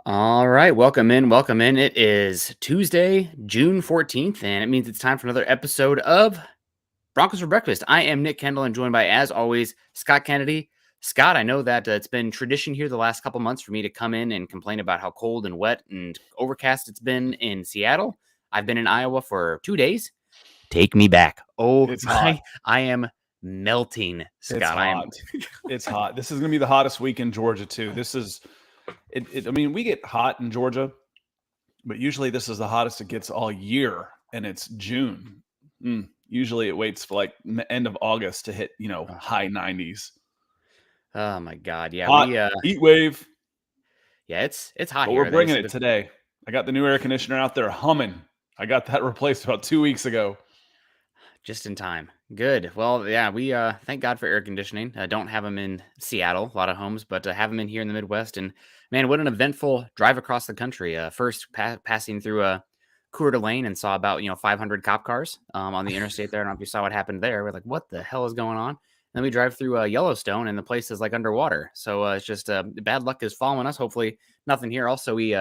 All right, welcome in, welcome in. It is Tuesday, June 14th, and it means it's time for another episode of Broncos for Breakfast. I am Nick Kendall and joined by, as always, Scott Kennedy. Scott, I know that it's been tradition here the last couple months for me to come in and complain about how cold and wet and overcast it's been in Seattle. I've been in Iowa for 2 days. Take me back. Oh, It's hot. I am melting, Scott. It's hot. It's hot. This is going to be the hottest week in Georgia, too. This is I mean, we get hot in Georgia, but usually this is the hottest it gets all year, and it's June. Usually it waits for like end of August to hit, high 90s. Oh my God. Yeah. Hot, heat wave. Yeah, it's hot But here. we're bringing it today. I got the new air conditioner out there humming. I got that replaced about 2 weeks ago. Just in time. Good. Well, yeah, we thank God for air conditioning. Don't have them in Seattle, a lot of homes, but have them in here in the Midwest. And man, what an eventful drive across the country. First passing through a Coeur d'Alene and saw about 500 cop cars on the interstate there. I don't know if you saw what happened there. We're like, what the hell is going on? And then we drive through Yellowstone, and the place is like underwater. So it's just bad luck is following us. Hopefully, nothing here. Also, we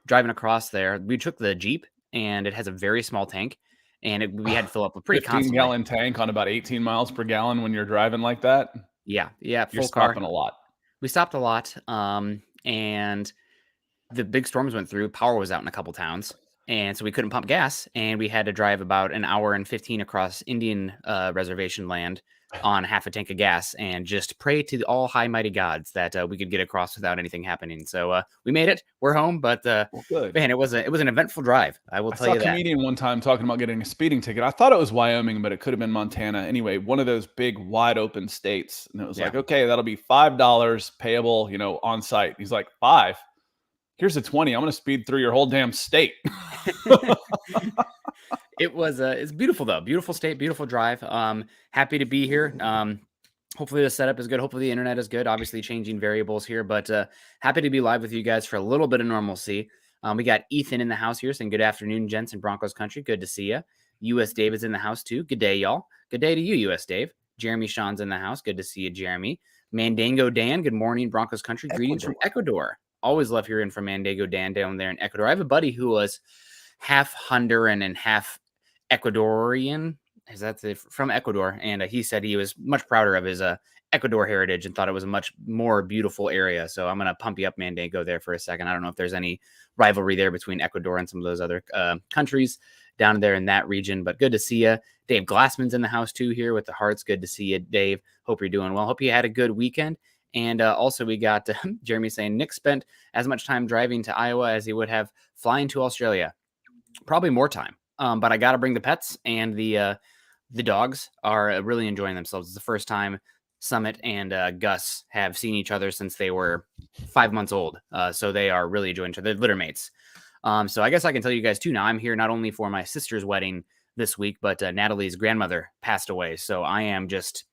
driving across there, we took the Jeep, and it has a very small tank. And we had to fill up a pretty 15-gallon tank on about 18 miles per gallon when you're driving like that. Yeah, you're full stopping car. a lot. We stopped a lot, and the big storms went through. Power was out in a couple towns, and so we couldn't pump gas, and we had to drive about an hour and 15 across Indian reservation land on half a tank of gas, and just pray to all high mighty gods that we could get across without anything happening. So we made it. We're home, but good. Man, it was an eventful drive. I will tell you that. I saw a comedian one time talking about getting a speeding ticket. I thought it was Wyoming, but it could have been Montana. Anyway, one of those big wide open states, and it was like, okay, that'll be $5 payable, on site. He's like, $5. Here's a 20. I'm going to speed through your whole damn state. It's beautiful though. Beautiful state, beautiful drive. Happy to be here. Hopefully the setup is good. Hopefully the internet is good. Obviously changing variables here, but happy to be live with you guys for a little bit of normalcy. We got Ethan in the house here saying good afternoon, gents in Broncos country. Good to see you. US Dave is in the house too. Good day, y'all. Good day to you, US Dave. Jeremy Sean's in the house. Good to see you, Jeremy. Mandango Dan, good morning, Broncos country. Greetings from Ecuador. Always love hearing from Mandango Dan down there in Ecuador. I have a buddy who was half Honduran and half Ecuadorian. Is that from Ecuador? And he said he was much prouder of his Ecuador heritage and thought it was a much more beautiful area. So I'm going to pump you up, Mandango, there for a second. I don't know if there's any rivalry there between Ecuador and some of those other countries down there in that region, but good to see you. Dave Glassman's in the house too here with the hearts. Good to see you, Dave. Hope you're doing well. Hope you had a good weekend. And also we got Jeremy saying Nick spent as much time driving to Iowa as he would have flying to Australia. Probably more time. But I got to bring the pets, and the dogs are really enjoying themselves. It's the first time Summit and Gus have seen each other since they were 5 months old. So they are really enjoying each other. They're litter mates. So I guess I can tell you guys too now, I'm here not only for my sister's wedding this week, but Natalie's grandmother passed away. So I am just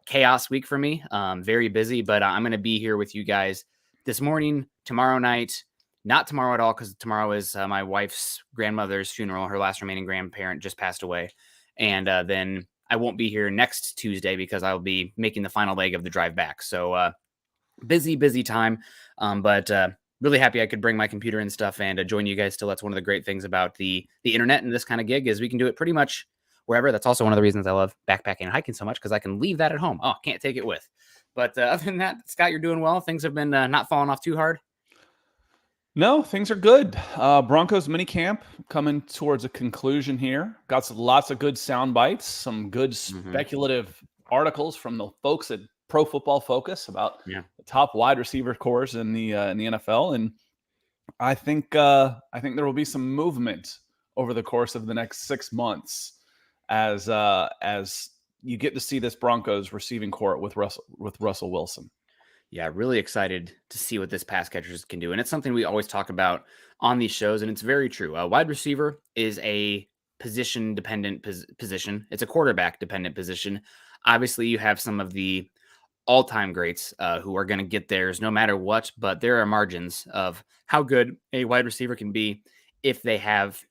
chaos week for me. Very busy, but I'm going to be here with you guys this morning, tomorrow night. Not tomorrow at all, because tomorrow is my wife's grandmother's funeral. Her last remaining grandparent just passed away. And then I won't be here next Tuesday because I'll be making the final leg of the drive back. So busy time. But really happy I could bring my computer and stuff and join you guys still. That's one of the great things about the internet and this kind of gig is we can do it pretty much wherever. That's also one of the reasons I love backpacking and hiking so much, because I can leave that at home. Oh, can't take it with. But other than that, Scott, you're doing well. Things have been not falling off too hard. No, things are good. Broncos minicamp coming towards a conclusion here. Got lots of good sound bites, some good speculative articles from the folks at Pro Football Focus about the top wide receiver cores in the NFL, and I think there will be some movement over the course of the next 6 months as you get to see this Broncos receiving core with Russell Wilson. Yeah, really excited to see what this pass catchers can do. And it's something we always talk about on these shows, and it's very true. Wide receiver is a position-dependent position. It's a quarterback-dependent position. Obviously, you have some of the all-time greats who are going to get theirs no matter what, but there are margins of how good a wide receiver can be if they have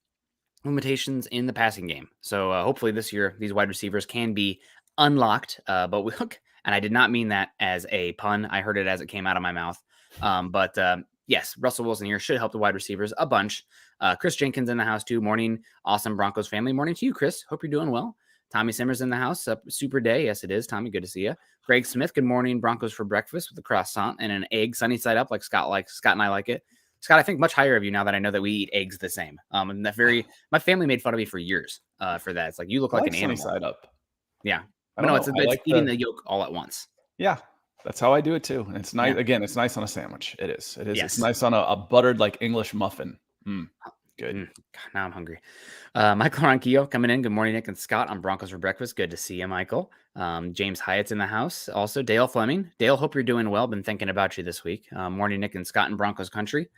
limitations in the passing game. So hopefully this year, these wide receivers can be unlocked, but we look. And I did not mean that as a pun. I heard it as it came out of my mouth. But yes, Russell Wilson here should help the wide receivers a bunch. Chris Jenkins in the house too. Morning, awesome Broncos family. Morning to you, Chris. Hope you're doing well. Tommy Simmers in the house. Super day. Yes, it is. Tommy, good to see you. Greg Smith, good morning. Broncos for breakfast with a croissant and an egg, sunny side up, like Scott likes. Scott and I like it. Scott, I think much higher of you now that I know that we eat eggs the same. And my family made fun of me for years for that. It's like, you look like an animal. Sunny side up. Yeah. But no, it's eating the yolk all at once. Yeah. That's how I do it too. And it's nice. Yeah. Again, it's nice on a sandwich. It is. Yes. It's nice on a buttered, like English muffin. Good. God, now I'm hungry. Michael Ronquillo coming in. Good morning, Nick and Scott on Broncos for breakfast. Good to see you, Michael. James Hyatt's in the house. Also, Dale Fleming. Dale, hope you're doing well. Been thinking about you this week. Morning, Nick and Scott in Broncos country.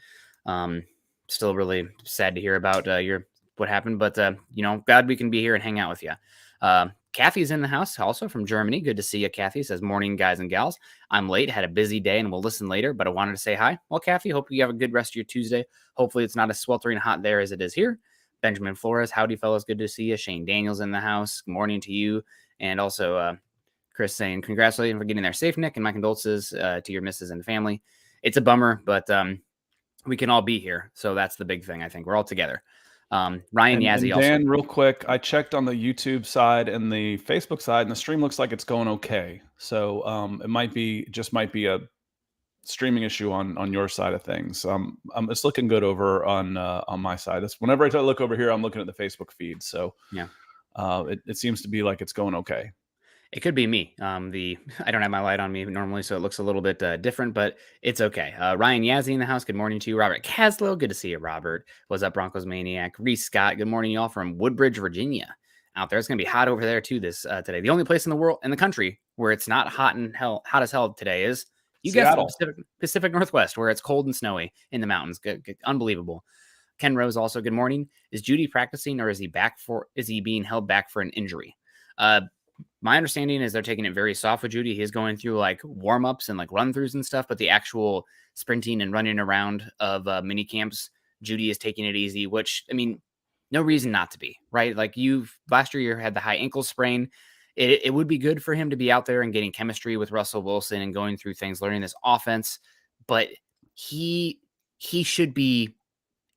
Still really sad to hear about what happened, but glad we can be here and hang out with you. Kathy's in the house also from Germany. Good to see you, Kathy. Says, morning, guys and gals. I'm late, had a busy day, and we'll listen later, but I wanted to say hi. Well, Kathy, hope you have a good rest of your Tuesday. Hopefully it's not as sweltering hot there as it is here. Benjamin Flores, howdy, fellas. Good to see you. Shane Daniels in the house. Good morning to you. And also Chris saying, congratulations for getting there safe, Nick, and my condolences to your missus and family. It's a bummer, but we can all be here. So that's the big thing, I think. We're all together. Ryan Yazzie also. Dan, real quick, I checked on the YouTube side and the Facebook side, and the stream looks like it's going okay. So it might be a streaming issue on your side of things. It's looking good over on my side. That's whenever I try to look over here, I'm looking at the Facebook feed. So yeah, it seems to be like it's going okay. It could be me. I don't have my light on me normally, so it looks a little bit different, but it's okay. Ryan Yazzie in the house. Good morning to you. Robert Caslow. Good to see you, Robert. What's up, Broncos Maniac? Reese Scott. Good morning, y'all, from Woodbridge, Virginia. Out there, it's gonna be hot over there too. Today, the only place in the country where it's not hot as hell today is Seattle. Guessed Pacific Northwest, where it's cold and snowy in the mountains. Good, unbelievable. Ken Rose also. Good morning. Is Jeudy practicing or is he being held back for an injury? My understanding is they're taking it very soft with Jeudy. He's going through like warm-ups and like run-throughs and stuff, but the actual sprinting and running around of mini camps, Jeudy is taking it easy, which, I mean, no reason not to be, right? Like last year you had the high ankle sprain. It would be good for him to be out there and getting chemistry with Russell Wilson and going through things, learning this offense, but he should be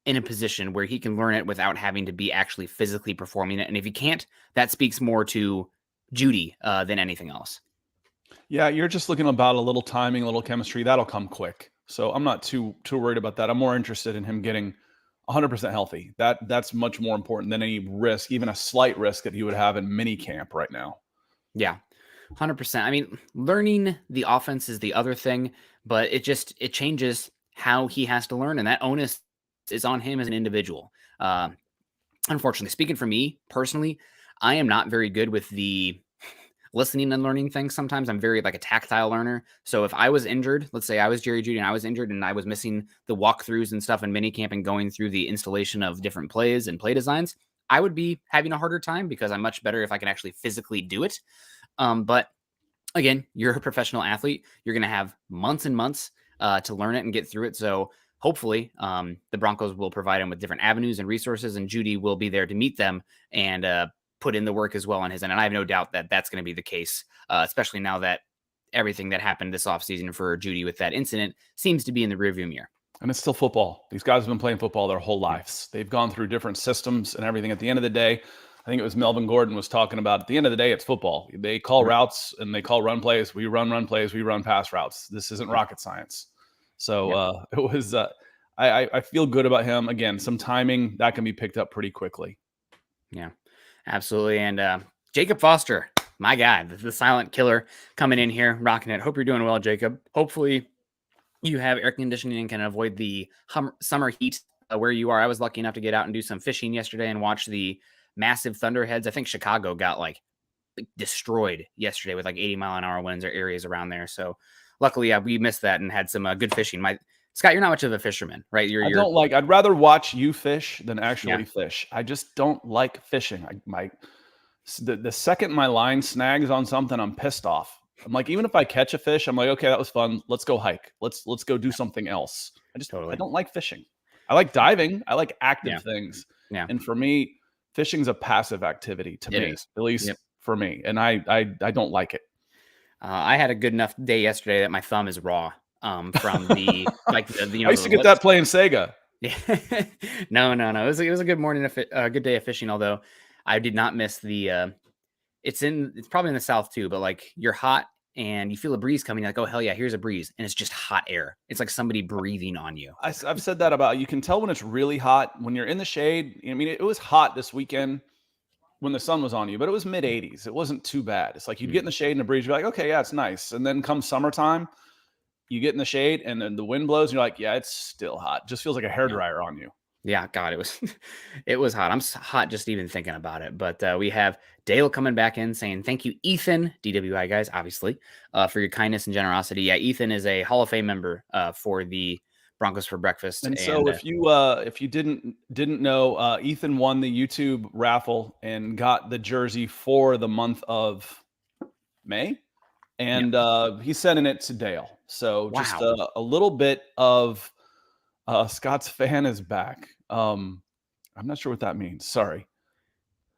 in a position where he can learn it without having to be actually physically performing it. And if he can't, that speaks more to Jeudy than anything else. Yeah, you're just looking about a little timing, a little chemistry. That'll come quick. So I'm not too worried about that. I'm more interested in him getting 100% healthy. That's much more important than any risk, even a slight risk that he would have in minicamp right now. Yeah, 100%. I mean, learning the offense is the other thing, but it changes how he has to learn, and that onus is on him as an individual. Unfortunately, speaking for me personally, I am not very good with the listening and learning things. Sometimes I'm very like a tactile learner. So if I was injured, let's say I was Jerry Jeudy and I was injured and I was missing the walkthroughs and stuff in minicamp and going through the installation of different plays and play designs, I would be having a harder time because I'm much better if I can actually physically do it. But again, you're a professional athlete. You're going to have months and months to learn it and get through it. So hopefully the Broncos will provide him with different avenues and resources, and Jeudy will be there to meet them and put in the work as well on his end. And I have no doubt that that's going to be the case, especially now that everything that happened this offseason for Jeudy with that incident seems to be in the rearview mirror. And it's still football. These guys have been playing football their whole lives. They've gone through different systems and everything. At the end of the day, I think it was Melvin Gordon was talking about, at the end of the day, it's football. They call routes and they call run plays. We run plays. We run pass routes. This isn't rocket science. So it was I feel good about him. Again, some timing that can be picked up pretty quickly. Yeah, absolutely. And Jacob Foster, my guy, the silent killer coming in here, rocking it. Hope you're doing well, Jacob. Hopefully you have air conditioning and can avoid the summer heat where you are. I was lucky enough to get out and do some fishing yesterday and watch the massive thunderheads. I think Chicago got like destroyed yesterday with like 80-mile-an-hour winds or areas around there. So luckily, we missed that and had some good fishing. Scott, you're not much of a fisherman, right? I'd rather watch you fish than actually fish. I just don't like fishing. The second my line snags on something, I'm pissed off. I'm like, even if I catch a fish, I'm like, okay, that was fun. Let's go hike. Let's go do something else. I don't like fishing. I like diving. I like active things. Yeah. And for me, fishing's a passive activity to me, at least for me. And I don't like it. I had a good enough day yesterday that my thumb is raw. from the I used to get that playing Sega. Yeah. No. It was a good morning, good day of fishing. Although I did not miss the. It's probably in the south too, but like you're hot and you feel a breeze coming. Like, oh hell yeah, here's a breeze, and it's just hot air. It's like somebody breathing on you. I've said that about, you can tell when it's really hot when you're in the shade. I mean, it was hot this weekend when the sun was on you, but it was mid 80s. It wasn't too bad. It's like you'd get in the shade and a breeze, you're like, okay, yeah, it's nice. And then come summertime, you get in the shade and then the wind blows and you're like, yeah, it's still hot. Just feels like a hairdryer on you. Yeah, God, it was it was hot. I'm hot just even thinking about it. But we have Dale coming back in saying, thank you, Ethan, DWI guys, obviously, for your kindness and generosity. Yeah, Ethan is a Hall of Fame member for the Broncos for Breakfast. And so if you didn't know, Ethan won the YouTube raffle and got the jersey for the month of May. And he's sending it to Dale. So just a little bit of Scott's fan is back. I'm not sure what that means. Sorry.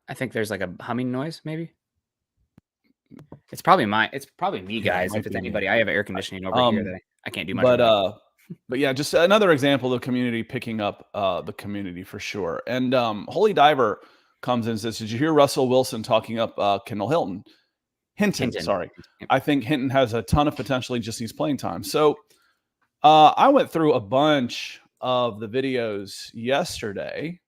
I think there's like a humming noise, maybe. It's probably me, guys. If it's anybody, I have air conditioning over here that I can't do much. But yeah, just another example of community picking up the community for sure. And Holy Diver comes in and says, did you hear Russell Wilson talking up Kendall Hinton? Sorry. I think Hinton has a ton of potential. He just needs playing time. So I went through a bunch of the videos yesterday,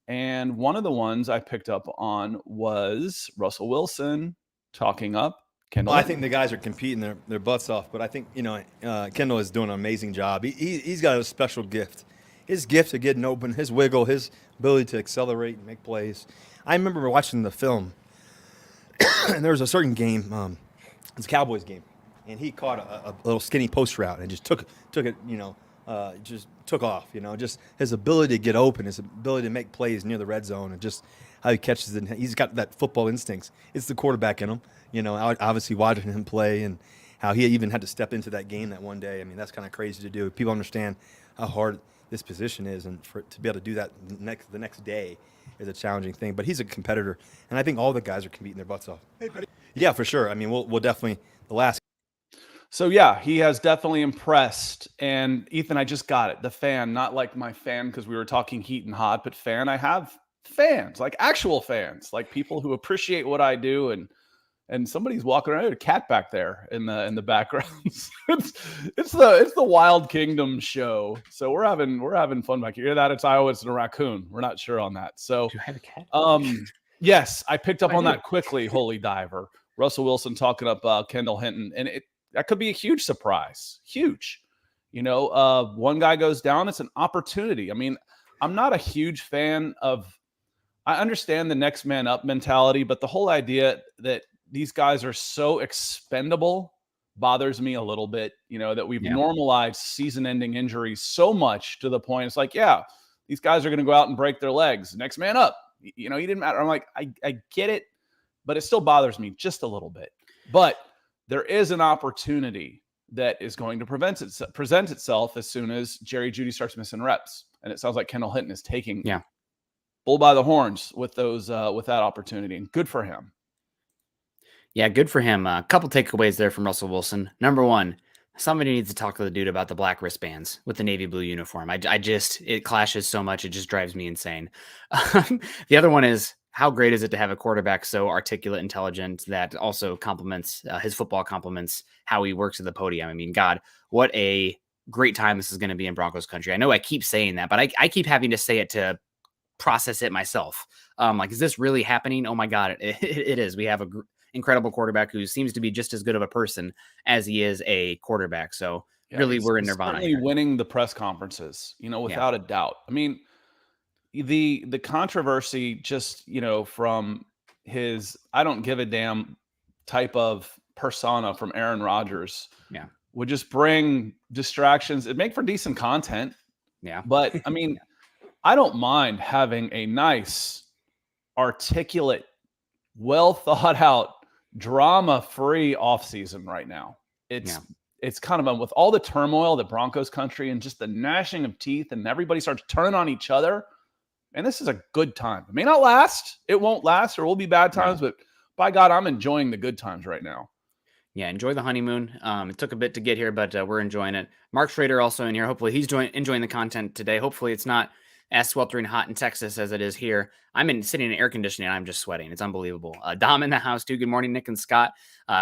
and one of the ones I picked up on was Russell Wilson talking up Kendall. Well, I think the guys are competing their butts off, but I think Kendall is doing an amazing job. He's got a special gift. His gift of getting open, his wiggle, his ability to accelerate and make plays. I remember watching the film, and there was a certain game, it's a Cowboys game, and he caught a little skinny post route and just took it, just took off. Just his ability to get open, his ability to make plays near the red zone, and just how he catches it. He's got that football instincts. It's the quarterback in him. Obviously watching him play and how he even had to step into that game that one day. I mean, that's kind of crazy to do. People understand how hard this position is, and to be able to do that the next day is a challenging thing. But he's a competitor, and I think all the guys are competing their butts off. Hey, buddy. Yeah, for sure. I mean, we'll definitely the last. So yeah, he has definitely impressed. And Ethan, I just got it. The fan, not like my fan because we were talking heat and hot, but fan. I have fans, like actual fans, like people who appreciate what I do. And somebody's walking around. There's a cat back there in the background. it's the Wild Kingdom show. So we're having fun back here. Either that, it's Iowa, it's a raccoon. We're not sure on that. So do you have a cat? Yes, I picked up on that quickly. Holy Diver, Russell Wilson talking up Kendall Hinton, and that could be a huge surprise. Huge. One guy goes down, it's an opportunity. I mean, I'm not a huge fan of. I understand the next man up mentality, but the whole idea that these guys are so expendable bothers me a little bit, that we've normalized season-ending injuries so much to the point it's like, yeah, these guys are going to go out and break their legs. Next man up. He didn't matter. I'm like, I get it, but it still bothers me just a little bit. But there is an opportunity that is going to present itself as soon as Jerry Jeudy starts missing reps. And it sounds like Kendall Hinton is taking bull by the horns with those with that opportunity. And good for him. Yeah, good for him. A couple takeaways there from Russell Wilson. Number one, somebody needs to talk to the dude about the black wristbands with the navy blue uniform. It clashes so much. It just drives me insane. The other one is, how great is it to have a quarterback so articulate, intelligent, that also complements his football, complements how he works at the podium. I mean, God, what a great time this is going to be in Broncos country. I know I keep saying that, but I keep having to say it to process it myself. Is this really happening? Oh my God, it is. We have an incredible quarterback who seems to be just as good of a person as he is a quarterback. So really, we're in nirvana. Certainly winning the press conferences, without a doubt. I mean, the controversy just, from his I don't give a damn type of persona from Aaron Rodgers would just bring distractions. It'd make for decent content. Yeah. But I mean, I don't mind having a nice, articulate, well thought out, drama-free offseason right now. It's kind of with all the turmoil, the Broncos country, and just the gnashing of teeth, and everybody starts turning on each other. And this is a good time. It may not last. It won't last. There will be bad times, but by God, I'm enjoying the good times right now. Yeah, enjoy the honeymoon. It took a bit to get here, but we're enjoying it. Mark Schrader also in here. Hopefully he's enjoying the content today. Hopefully it's not as sweltering hot in Texas as it is here. I'm sitting in air conditioning and I'm just sweating. It's unbelievable. Dom in the house too. Good morning, Nick and Scott.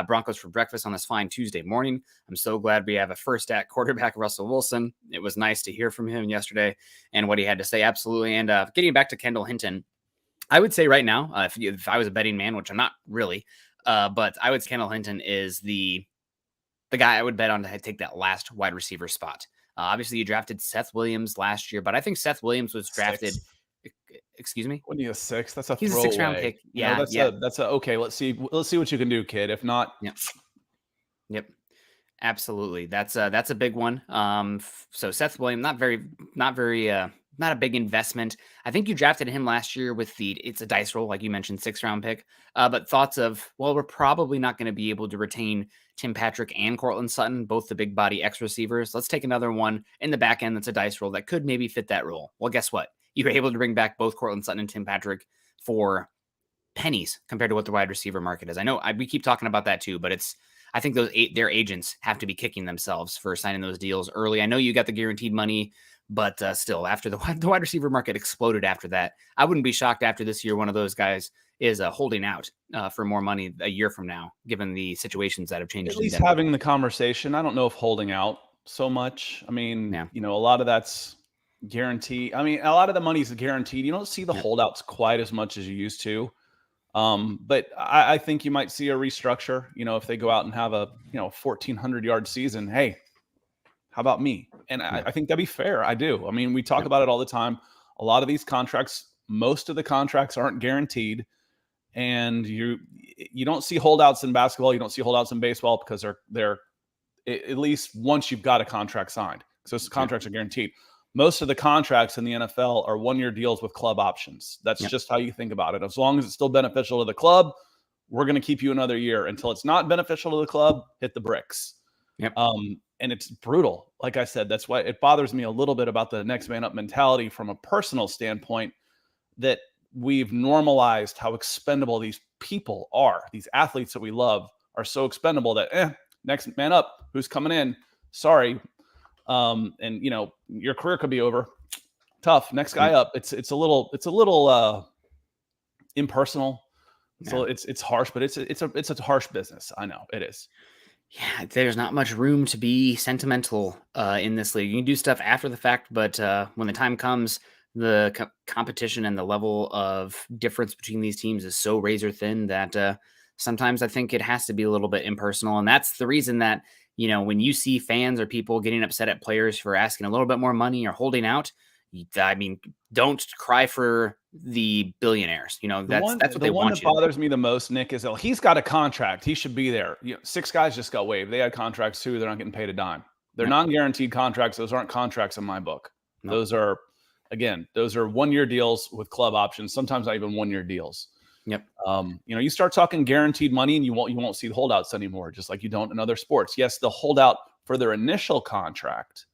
Broncos for breakfast on this fine Tuesday morning. I'm so glad we have a first at quarterback, Russell Wilson. It was nice to hear from him yesterday and what he had to say. Absolutely. And getting back to Kendall Hinton, I would say right now, if I was a betting man, which I'm not really, but I would say Kendall Hinton is the guy I would bet on to take that last wide receiver spot. Obviously, you drafted Seth Williams last year, but I think Seth Williams was drafted. Excuse me. When you a 6, that's a He's throwaway. a 6th round pick. Yeah, that's a okay. Let's see what you can do, kid. If not, yep, absolutely. That's a big one. So Seth Williams, not a big investment. I think you drafted him last year with it's a dice roll, like you mentioned, 6th round pick. But thoughts of, well, we're probably not going to be able to retain Tim Patrick and Cortland Sutton, both the big body X receivers. Let's take another one in the back end that's a dice roll that could maybe fit that role. Well, guess what? You were able to bring back both Cortland Sutton and Tim Patrick for pennies compared to what the wide receiver market is. I know we keep talking about that too, but I think their agents have to be kicking themselves for signing those deals early. I know you got the guaranteed money, but still, after the wide receiver market exploded after that, I wouldn't be shocked after this year one of those guys is holding out for more money a year from now, given the situations that have changed. At least having the conversation. I don't know if holding out so much. I mean, a lot of that's guaranteed. I mean, a lot of the money is guaranteed. You don't see the holdouts quite as much as you used to. But I think you might see a restructure, if they go out and have a, 1,400 yard season. Hey, how about me? And I think that'd be fair. I do. I mean, we talk about it all the time. A lot of these contracts, most of the contracts aren't guaranteed. And you don't see holdouts in basketball. You don't see holdouts in baseball because they're at least once you've got a contract signed. So contracts are guaranteed. Most of the contracts in the NFL are 1-year deals with club options. That's just how you think about it. As long as it's still beneficial to the club, we're going to keep you another year. Until it's not beneficial to the club, hit the bricks. Yep. And it's brutal. Like I said, that's why it bothers me a little bit about the next man up mentality from a personal standpoint, that we've normalized how expendable these people are. These athletes that we love are so expendable that next man up, who's coming in? Sorry. And your career could be over. Tough. Next guy up. It's a little impersonal. So it's harsh, but it's a harsh business. I know it is. Yeah, there's not much room to be sentimental in this league. You can do stuff after the fact, but when the time comes, the competition and the level of difference between these teams is so razor thin that sometimes I think it has to be a little bit impersonal. And that's the reason that, when you see fans or people getting upset at players for asking a little bit more money or holding out, I mean, don't cry for the billionaires. That's what they want. The one that bothers me the most, Nick, is he's got a contract. He should be there. 6 guys just got waived. They had contracts too. They're not getting paid a dime. They're non-guaranteed contracts. Those aren't contracts in my book. No. Those are 1-year deals with club options. Sometimes not even 1-year deals. Yep. You start talking guaranteed money and you won't see the holdouts anymore, just like you don't in other sports. Yes, the holdout for their initial contract,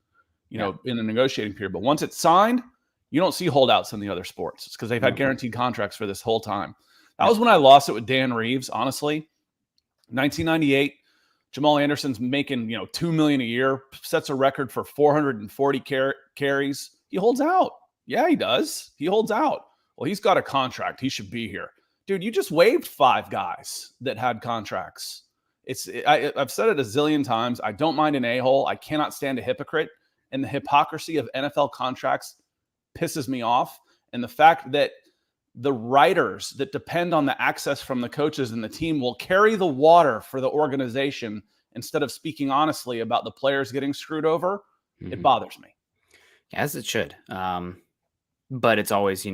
in the negotiating period. But once it's signed, you don't see holdouts in the other sports. It's because they've had guaranteed contracts for this whole time. That was when I lost it with Dan Reeves, honestly. 1998, Jamal Anderson's making, $2 million a year, sets a record for 440 carries. He holds out. Yeah, he does. He holds out. Well, he's got a contract. He should be here. Dude, you just waived 5 guys that had contracts. I've said it a zillion times. I don't mind an a-hole. I cannot stand a hypocrite. And the hypocrisy of NFL contracts pisses me off. And the fact that the writers that depend on the access from the coaches and the team will carry the water for the organization instead of speaking honestly about the players getting screwed over, it bothers me. As it should. But it's always,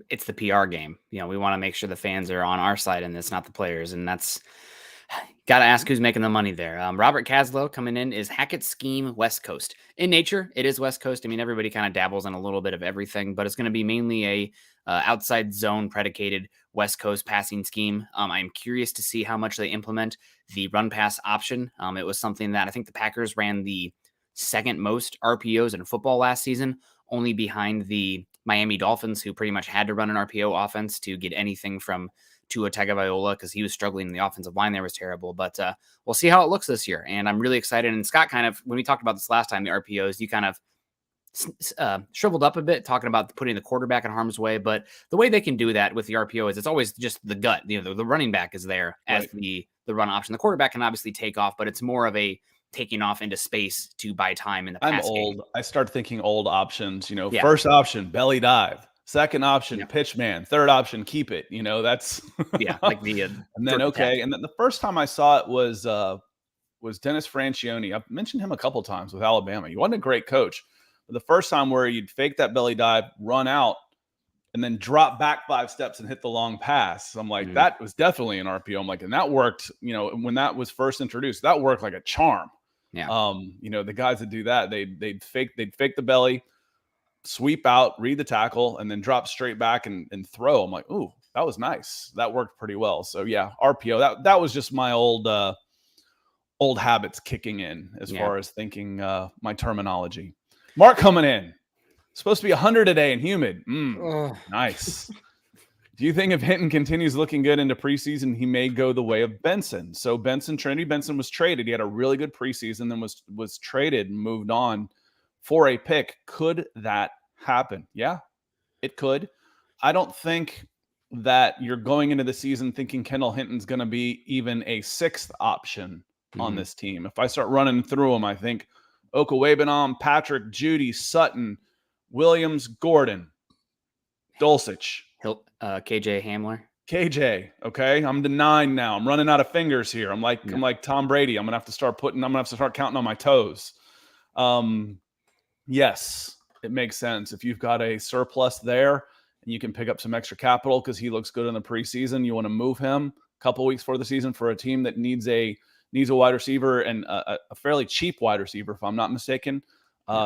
it's the PR game. We want to make sure the fans are on our side and it's not the players. And that's got to ask who's making the money there. Robert Caslow coming in is Hackett's scheme West Coast. In nature, it is West Coast. I mean, everybody kind of dabbles in a little bit of everything, but it's going to be mainly a outside zone predicated West Coast passing scheme. I'm curious to see how much they implement the run pass option. It was something that I think the Packers ran the second most RPOs in football last season, only behind the Miami Dolphins, who pretty much had to run an RPO offense to get anything from Tua Tagovailoa because he was struggling in the offensive line there was terrible. But we'll see how it looks this year. And I'm really excited. And Scott when we talked about this last time, the RPOs, you kind of shriveled up a bit talking about putting the quarterback in harm's way, but the way they can do that with the RPO is it's always just the gut. The running back is there as the run option. The quarterback can obviously take off, but it's more of a taking off into space to buy time in the pass game. I start thinking old options, first option, belly dive, second option, pitch man, third option, keep it, that's like the and then and then the first time I saw it was Dennis Franchione. I've mentioned him a couple times with Alabama. He wasn't a great coach. The first time where you'd fake that belly dive, run out, and then drop back 5 steps and hit the long pass. I'm like, that was definitely an RPO. I'm like, and that worked, when that was first introduced, that worked like a charm. Yeah. The guys that do that, they'd fake the belly, sweep out, read the tackle, and then drop straight back and throw. I'm like, ooh, that was nice. That worked pretty well. So yeah, RPO, that was just my old habits kicking in as far as thinking my terminology. Mark coming in. Supposed to be 100 today and humid. Nice. Do you think if Hinton continues looking good into preseason, he may go the way of Benson? So Trinity Benson was traded. He had a really good preseason, then was traded and moved on for a pick. Could that happen? Yeah, it could. I don't think that you're going into the season thinking Kendall Hinton's going to be even a 6th option on this team. If I start running through them, I think Okwebenam, Patrick, Jeudy, Sutton, Williams, Gordon, Dulcich, KJ Hamler. KJ, okay. I'm to 9 now. I'm running out of fingers here. I'm like Tom Brady. I'm gonna have to start counting on my toes. Yes, it makes sense. If you've got a surplus there and you can pick up some extra capital because he looks good in the preseason, you want to move him a couple weeks before the season for a team that needs a wide receiver and a fairly cheap wide receiver, if I'm not mistaken.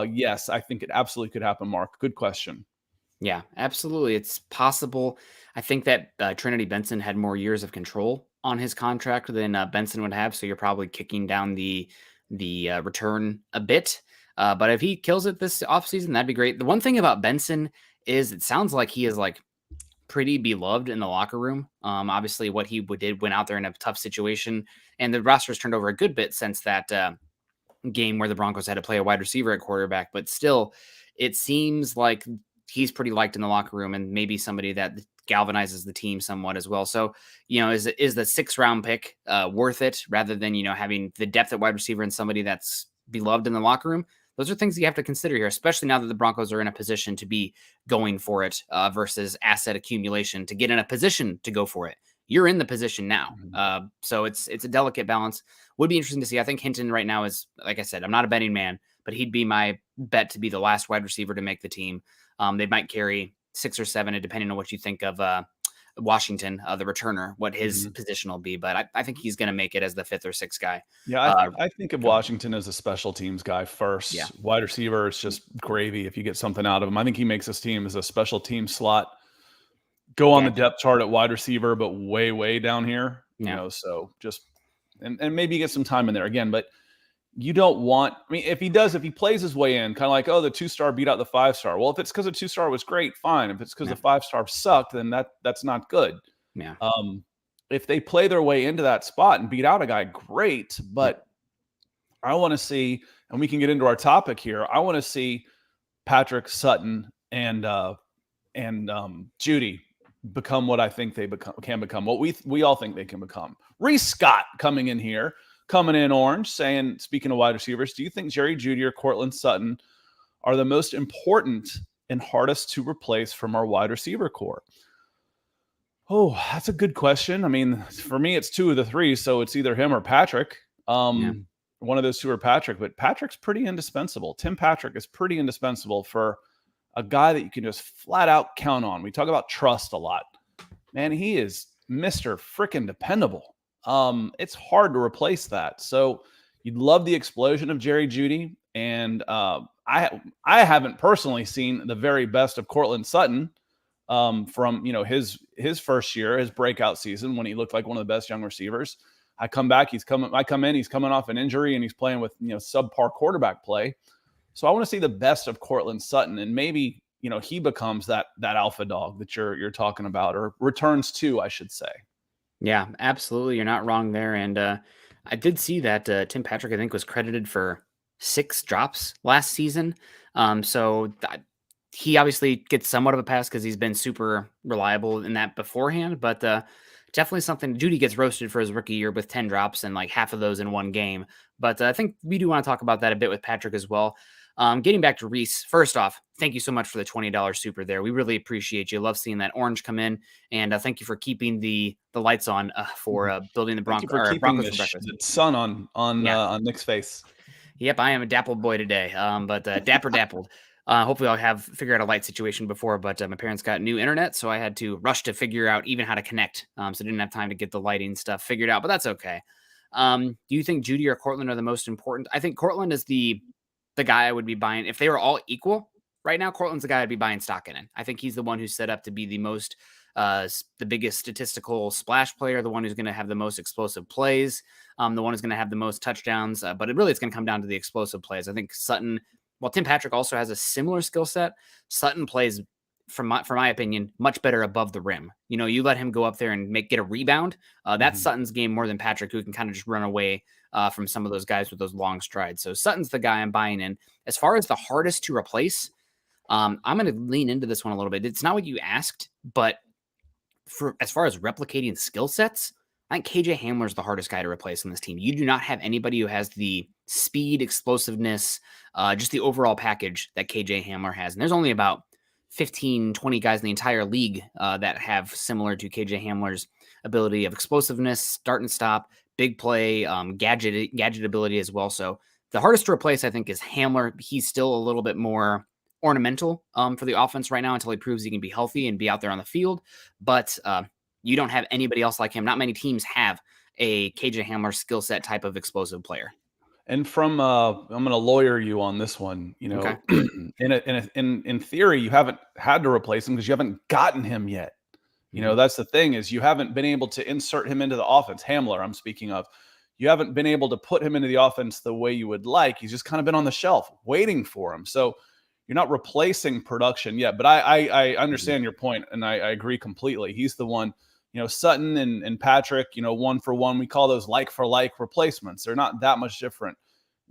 Yes, I think it absolutely could happen, Mark. Good question. Yeah, absolutely. It's possible. I think that Trinity Benson had more years of control on his contract than Benson would have. So you're probably kicking down the return a bit. But if he kills it this offseason, that'd be great. The one thing about Benson is it sounds like he is like pretty beloved in the locker room. Obviously what he went out there in a tough situation, and the roster's turned over a good bit since that game where the Broncos had to play a wide receiver at quarterback, but still it seems like he's pretty liked in the locker room and maybe somebody that galvanizes the team somewhat as well. So, is the 6th round pick worth it rather than, having the depth at wide receiver and somebody that's beloved in the locker room? Those are things you have to consider here, especially now that the Broncos are in a position to be going for it versus asset accumulation to get in a position to go for it. You're in the position now. So it's a delicate balance. Would be interesting to see. I think Hinton right now is, like I said, I'm not a betting man, but he'd be my bet to be the last wide receiver to make the team. They might carry 6 or 7, depending on what you think of Washington, the returner, what his position will be. But I think he's going to make it as the 5th or 6th guy. Yeah, I think of Washington as a special teams guy first. Yeah. Wide receiver is just gravy if you get something out of him. I think he makes his team as a special team slot. Go on the depth chart at wide receiver, but way, way down here. So just and maybe get some time in there again. But you don't want, if he plays his way in, kind of like, the 2-star beat out the 5-star. Well, if it's because the 2-star was great, fine. If it's because the 5-star sucked, then that's not good. Yeah. If they play their way into that spot and beat out a guy, great. But I want to see, and we can get into our topic here, I want to see Patrick, Sutton, and Jeudy become what I think they can become, what we all think they can become. Reese Scott coming in orange, saying, speaking of wide receivers, do you think Jerry Jeudy or Cortland Sutton are the most important and hardest to replace from our wide receiver core? Oh, that's a good question. I mean, for me, it's 2 of the 3, so it's either him or Patrick. One of those 2 are Patrick, but Patrick's pretty indispensable. Tim Patrick is pretty indispensable for a guy that you can just flat out count on. We talk about trust a lot. Man, he is Mr. Frickin' dependable. It's hard to replace that. So you'd love the explosion of Jerry Jeudy. And I haven't personally seen the very best of Cortland Sutton from his first year, his breakout season when he looked like one of the best young receivers. I come in, he's coming off an injury and he's playing with subpar quarterback play. So I want to see the best of Cortland Sutton, and maybe he becomes that alpha dog that you're talking about, or returns to, I should say. Yeah, absolutely. You're not wrong there. And I did see that Tim Patrick, I think, was credited for 6 drops last season. He obviously gets somewhat of a pass because he's been super reliable in that beforehand. But definitely something. Jeudy gets roasted for his rookie year with 10 drops and like half of those in one game. But I think we do want to talk about that a bit with Patrick as well. Getting back to Reese, first off, thank you so much for the $20 super there. We really appreciate you. Love seeing that orange come in. And thank you for keeping the lights on for building the Thank you Broncos for or keeping Broncos the, for breakfast. the sun Yeah. on Nick's face. Yep, I am a dappled boy today. But dapper dappled. Hopefully I'll have figured out a light situation before, but my parents got new internet, so I had to rush to figure out even how to connect. So I didn't have time to get the lighting stuff figured out, but that's okay. Do you think Jeudy or Cortland are the most important? I think Cortland is the guy I would be buying if they were all equal. Right now, Cortland's the guy I'd be buying stock in. I think he's the one who's set up to be the most, the biggest statistical splash player, the one who's going to have the most explosive plays, the one who's going to have the most touchdowns. But it's going to come down to the explosive plays. I think Sutton, while Tim Patrick also has a similar skill set, Sutton plays, from my opinion, much better above the rim. You let him go up there and get a rebound. That's Sutton's game more than Patrick, who can kind of just run away from some of those guys with those long strides. So Sutton's the guy I'm buying in. As far as the hardest to replace, I'm going to lean into this one a little bit. It's not what you asked, but as far as replicating skill sets, I think KJ Hamler is the hardest guy to replace on this team. You do not have anybody who has the speed, explosiveness, just the overall package that KJ Hamler has. And there's only about 15, 20 guys in the entire league that have similar to KJ Hamler's ability of explosiveness, start and stop, big play, gadget ability as well. So the hardest to replace, I think, is Hamler. He's still a little bit more ornamental for the offense right now until he proves he can be healthy and be out there on the field. But you don't have anybody else like him. Not many teams have a KJ Hamler skill set type of explosive player. And from I'm going to lawyer you on this one. Okay. in theory, you haven't had to replace him because you haven't gotten him yet. That's the thing, is you haven't been able to insert him into the offense. Hamler, I'm speaking of. You haven't been able to put him into the offense the way you would like. He's just kind of been on the shelf waiting for him. So you're not replacing production yet. But I understand your point, and I agree completely. He's the one. Sutton and Patrick, one for one. We call those like for like replacements. They're not that much different.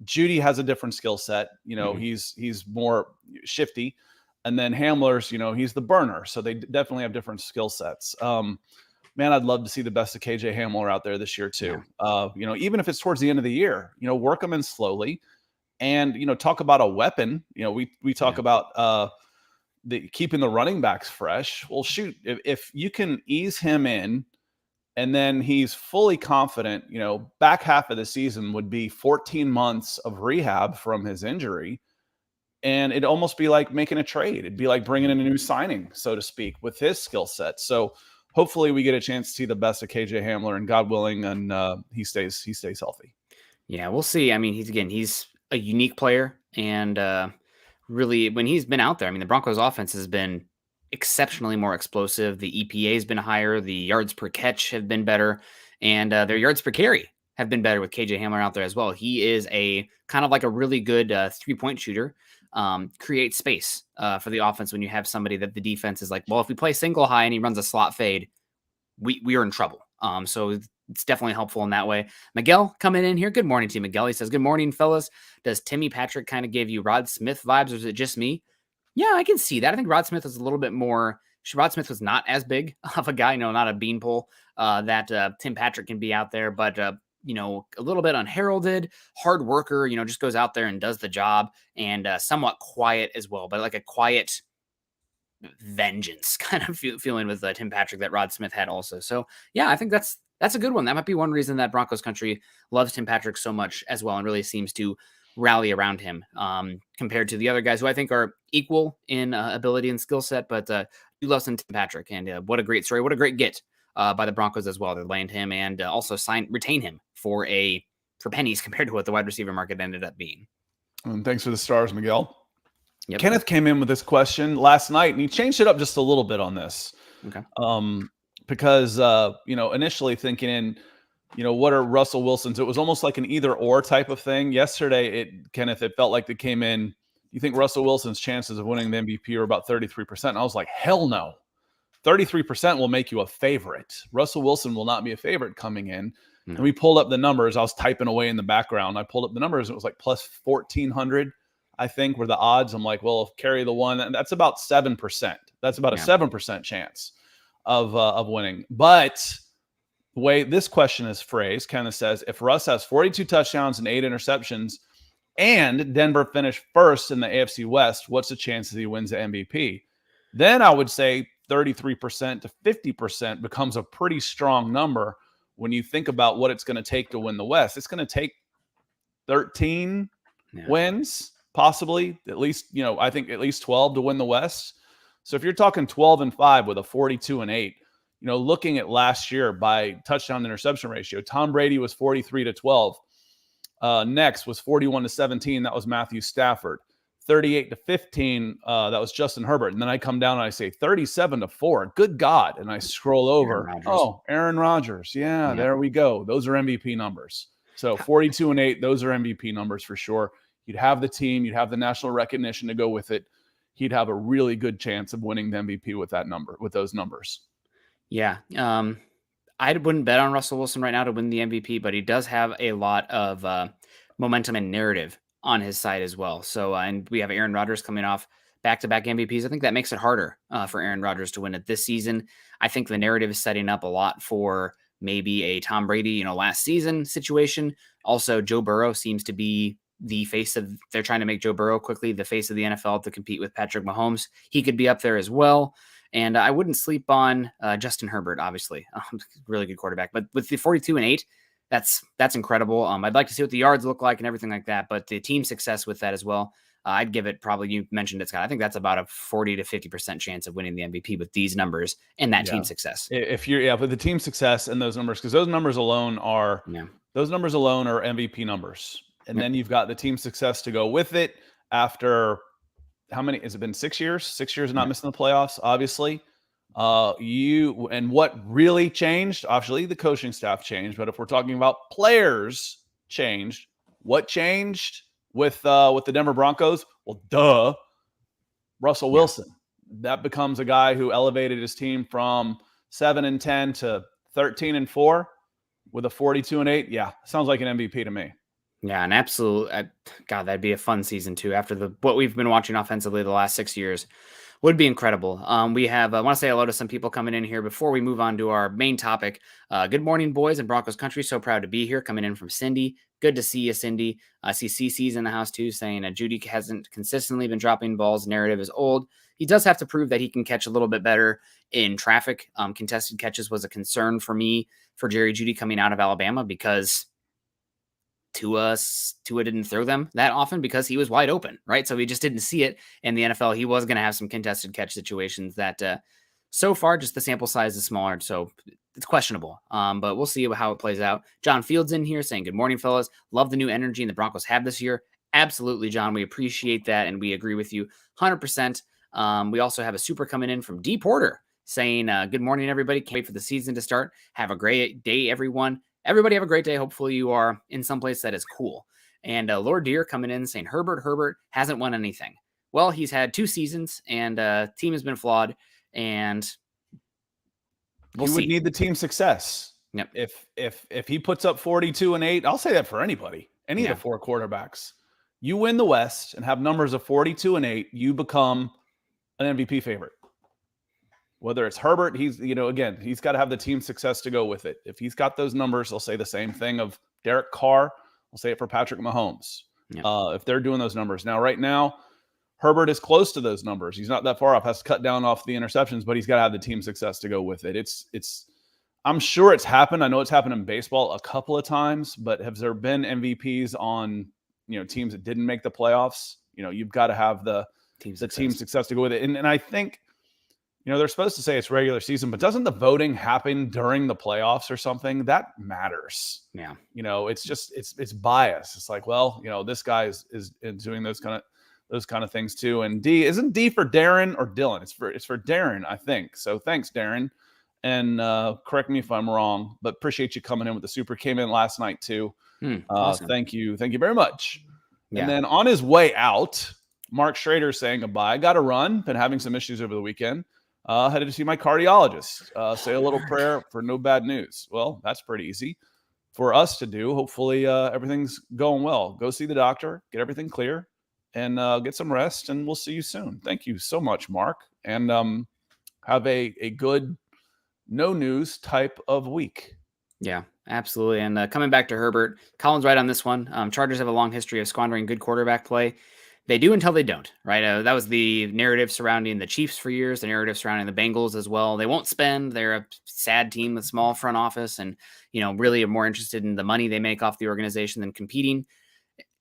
Jeudy has a different skill set. He's more shifty. And then Hamler's, he's the burner. So they definitely have different skill sets. Man, I'd love to see the best of KJ Hamler out there this year too. Even if it's towards the end of the year, work them in slowly and, talk about a weapon. We talk about keeping the running backs fresh. Well, shoot, if you can ease him in and then he's fully confident, back half of the season would be 14 months of rehab from his injury. And it'd almost be like making a trade. It'd be like bringing in a new signing, so to speak, with his skill set. So hopefully we get a chance to see the best of KJ Hamler, and God willing, and he stays healthy. Yeah, we'll see. I mean, he's a unique player, and really, when he's been out there, I mean, the Broncos offense has been exceptionally more explosive. The EPA has been higher. The yards per catch have been better, and their yards per carry have been better with KJ Hamler out there as well. He is a kind of like a really good 3-point shooter. Create space for the offense when you have somebody that the defense is like, well, if we play single high and he runs a slot fade, we are in trouble. So it's definitely helpful in that way. Miguel coming in here. Good morning to you, Miguel. He says, good morning, fellas. Does Timmy Patrick kind of give you Rod Smith vibes, or is it just me? Yeah, I can see that. I think Rod Smith is a little bit more. Rod Smith was not as big of a guy, not a beanpole that Tim Patrick can be out there, but a little bit unheralded, hard worker, just goes out there and does the job, and somewhat quiet as well, but like a quiet vengeance kind of feeling with Tim Patrick that Rod Smith had also. So yeah, I think that's a good one. That might be one reason that Broncos country loves Tim Patrick so much as well, and really seems to rally around him compared to the other guys who I think are equal in ability and skill set, but you love some Tim Patrick, and what a great story. What a great get by the Broncos as well. They land him and also retain him for pennies compared to what the wide receiver market ended up being. And thanks for the stars, Miguel. Yep. Kenneth came in with this question last night, and he changed it up just a little bit on this. Okay. Because initially thinking what are Russell Wilson's? It was almost like an either or type of thing. Yesterday, Kenneth, it felt like it came in. You think Russell Wilson's chances of winning the MVP are about 33%? And I was like, hell no. 33% will make you a favorite. Russell Wilson will not be a favorite coming in. No. And we pulled up the numbers. I was typing away in the background. I pulled up the numbers. It was like plus 1,400, I think, were the odds. I'm like, well, carry the one. And that's about 7%. That's about a 7% chance of winning. But the way this question is phrased kind of says, if Russ has 42 touchdowns and 8 interceptions and Denver finished first in the AFC West, what's the chances he wins the MVP? Then I would say 33% to 50% becomes a pretty strong number when you think about what it's going to take to win the West. It's going to take 13 wins, possibly at least, I think at least 12 to win the West. So if you're talking 12-5 with a 42-8, looking at last year by touchdown to interception ratio, Tom Brady was 43-12. Next was 41-17. That was Matthew Stafford. 38-15. That was Justin Herbert. And then I come down and I say 37-4. Good God. And I scroll over. Aaron Rodgers. Yeah, there we go. Those are MVP numbers. So 42-8, those are MVP numbers for sure. You'd have the team, you'd have the national recognition to go with it. He'd have a really good chance of winning the MVP with that number, with those numbers. Yeah. I wouldn't bet on Russell Wilson right now to win the MVP, but he does have a lot of momentum and narrative on his side as well. So, and we have Aaron Rodgers coming off back-to-back MVPs. I think that makes it harder for Aaron Rodgers to win it this season. I think the narrative is setting up a lot for maybe a Tom Brady, last season situation. Also, Joe Burrow seems to be the face of, they're trying to make Joe Burrow quickly the face of the NFL to compete with Patrick Mahomes. He could be up there as well. And I wouldn't sleep on Justin Herbert, obviously. Really good quarterback. But with the 42-8, that's incredible. I'd like to see what the yards look like and everything like that. But the team success with that as well, I'd give it probably, you mentioned it, Scott. I think that's about a 40 to 50% chance of winning the MVP with these numbers and that team success. If you're, with the team success and those numbers, because those numbers alone are MVP numbers. And then you've got the team success to go with it after how many? Has it been 6 years? 6 years of not missing the playoffs, obviously. And what really changed? Obviously, the coaching staff changed. But if we're talking about players changed, what changed with the Denver Broncos? Well, Russell Wilson. That becomes a guy who elevated his team from 7-10 to 13-4 with a 42-8. Yeah, sounds like an MVP to me. Yeah, an absolute, God, that'd be a fun season too. After what we've been watching offensively the last 6 years, would be incredible. We have, I want to say hello to some people coming in here before we move on to our main topic. Good morning, boys in Broncos country. So proud to be here. Coming in from Cindy. Good to see you, Cindy. I see CC's in the house too, saying Jeudy hasn't consistently been dropping balls. Narrative is old. He does have to prove that he can catch a little bit better in traffic. Contested catches was a concern for me for Jerry Jeudy coming out of Alabama because Tua didn't throw them that often because he was wide open, right? So he just didn't see it in the NFL. He was going to have some contested catch situations that so far just the sample size is smaller, so it's questionable. But we'll see how it plays out. John Fields in here saying, good morning, fellas. Love the new energy the Broncos have this year. Absolutely, John. We appreciate that, and we agree with you 100%. We also have a super coming in from D. Porter saying, good morning, everybody. Can't wait for the season to start. Have a great day, everyone. Everybody have a great day. Hopefully you are in some place that is cool. And Lord Deer coming in saying Herbert hasn't won anything. Well, he's had 2 seasons and team has been flawed. And we'll see. Would need the team success. Yep. If he puts up 42-8, I'll say that for anybody, any of the 4 quarterbacks. You win the West and have numbers of 42-8, you become an MVP favorite. Whether it's Herbert, he's got to have the team success to go with it. If he's got those numbers, I'll say the same thing of Derek Carr. I'll say it for Patrick Mahomes. If they're doing those numbers. Now, right now, Herbert is close to those numbers. He's not that far off, has to cut down off the interceptions, but he's got to have the team success to go with it. I'm sure it's happened. I know it's happened in baseball a couple of times, but have there been MVPs on, teams that didn't make the playoffs? You've got to have the team success to go with it. And I think, they're supposed to say it's regular season, but doesn't the voting happen during the playoffs or something? That matters. Yeah. It's just, it's bias. It's like, well, this guy is doing those kind of things too. And isn't D for Darren or Dylan? It's for Darren, I think. So thanks, Darren. And correct me if I'm wrong, but appreciate you coming in with the super. Came in last night too. Awesome. Thank you very much. Yeah. And then on his way out, Mark Schrader saying goodbye. Got to run. Been having some issues over the weekend. Headed to see my cardiologist. Say a little prayer for no bad news. Well, that's pretty easy for us to do. Hopefully everything's going well. Go see the doctor, get everything clear, and get some rest, and we'll see you soon. Thank you so much, Mark. And have a good no news type of week. Yeah, absolutely. And coming back to Herbert, Colin's right on this one. Chargers have a long history of squandering good quarterback play. They do until they don't, right? That was the narrative surrounding the Chiefs for years, the narrative surrounding the Bengals as well. They won't spend. They're a sad team with small front office and, really are more interested in the money they make off the organization than competing.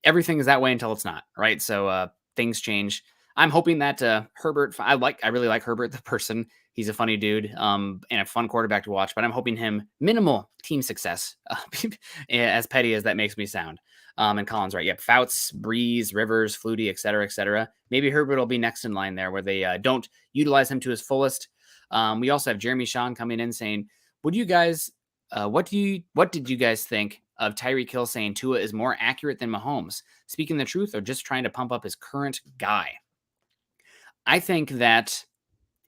Everything is that way until it's not, right? So things change. I'm hoping that Herbert, I really like Herbert, the person. He's a funny dude and a fun quarterback to watch, but I'm hoping him minimal team success, as petty as that makes me sound. And Colin's right. Yep. Fouts, Breeze, Rivers, Flutie, et cetera, et cetera. Maybe Herbert will be next in line there where they don't utilize him to his fullest. We also have Jeremy Sean coming in saying, would you guys, what did you guys think of Tyreek Hill saying Tua is more accurate than Mahomes? Speaking the truth or just trying to pump up his current guy? I think that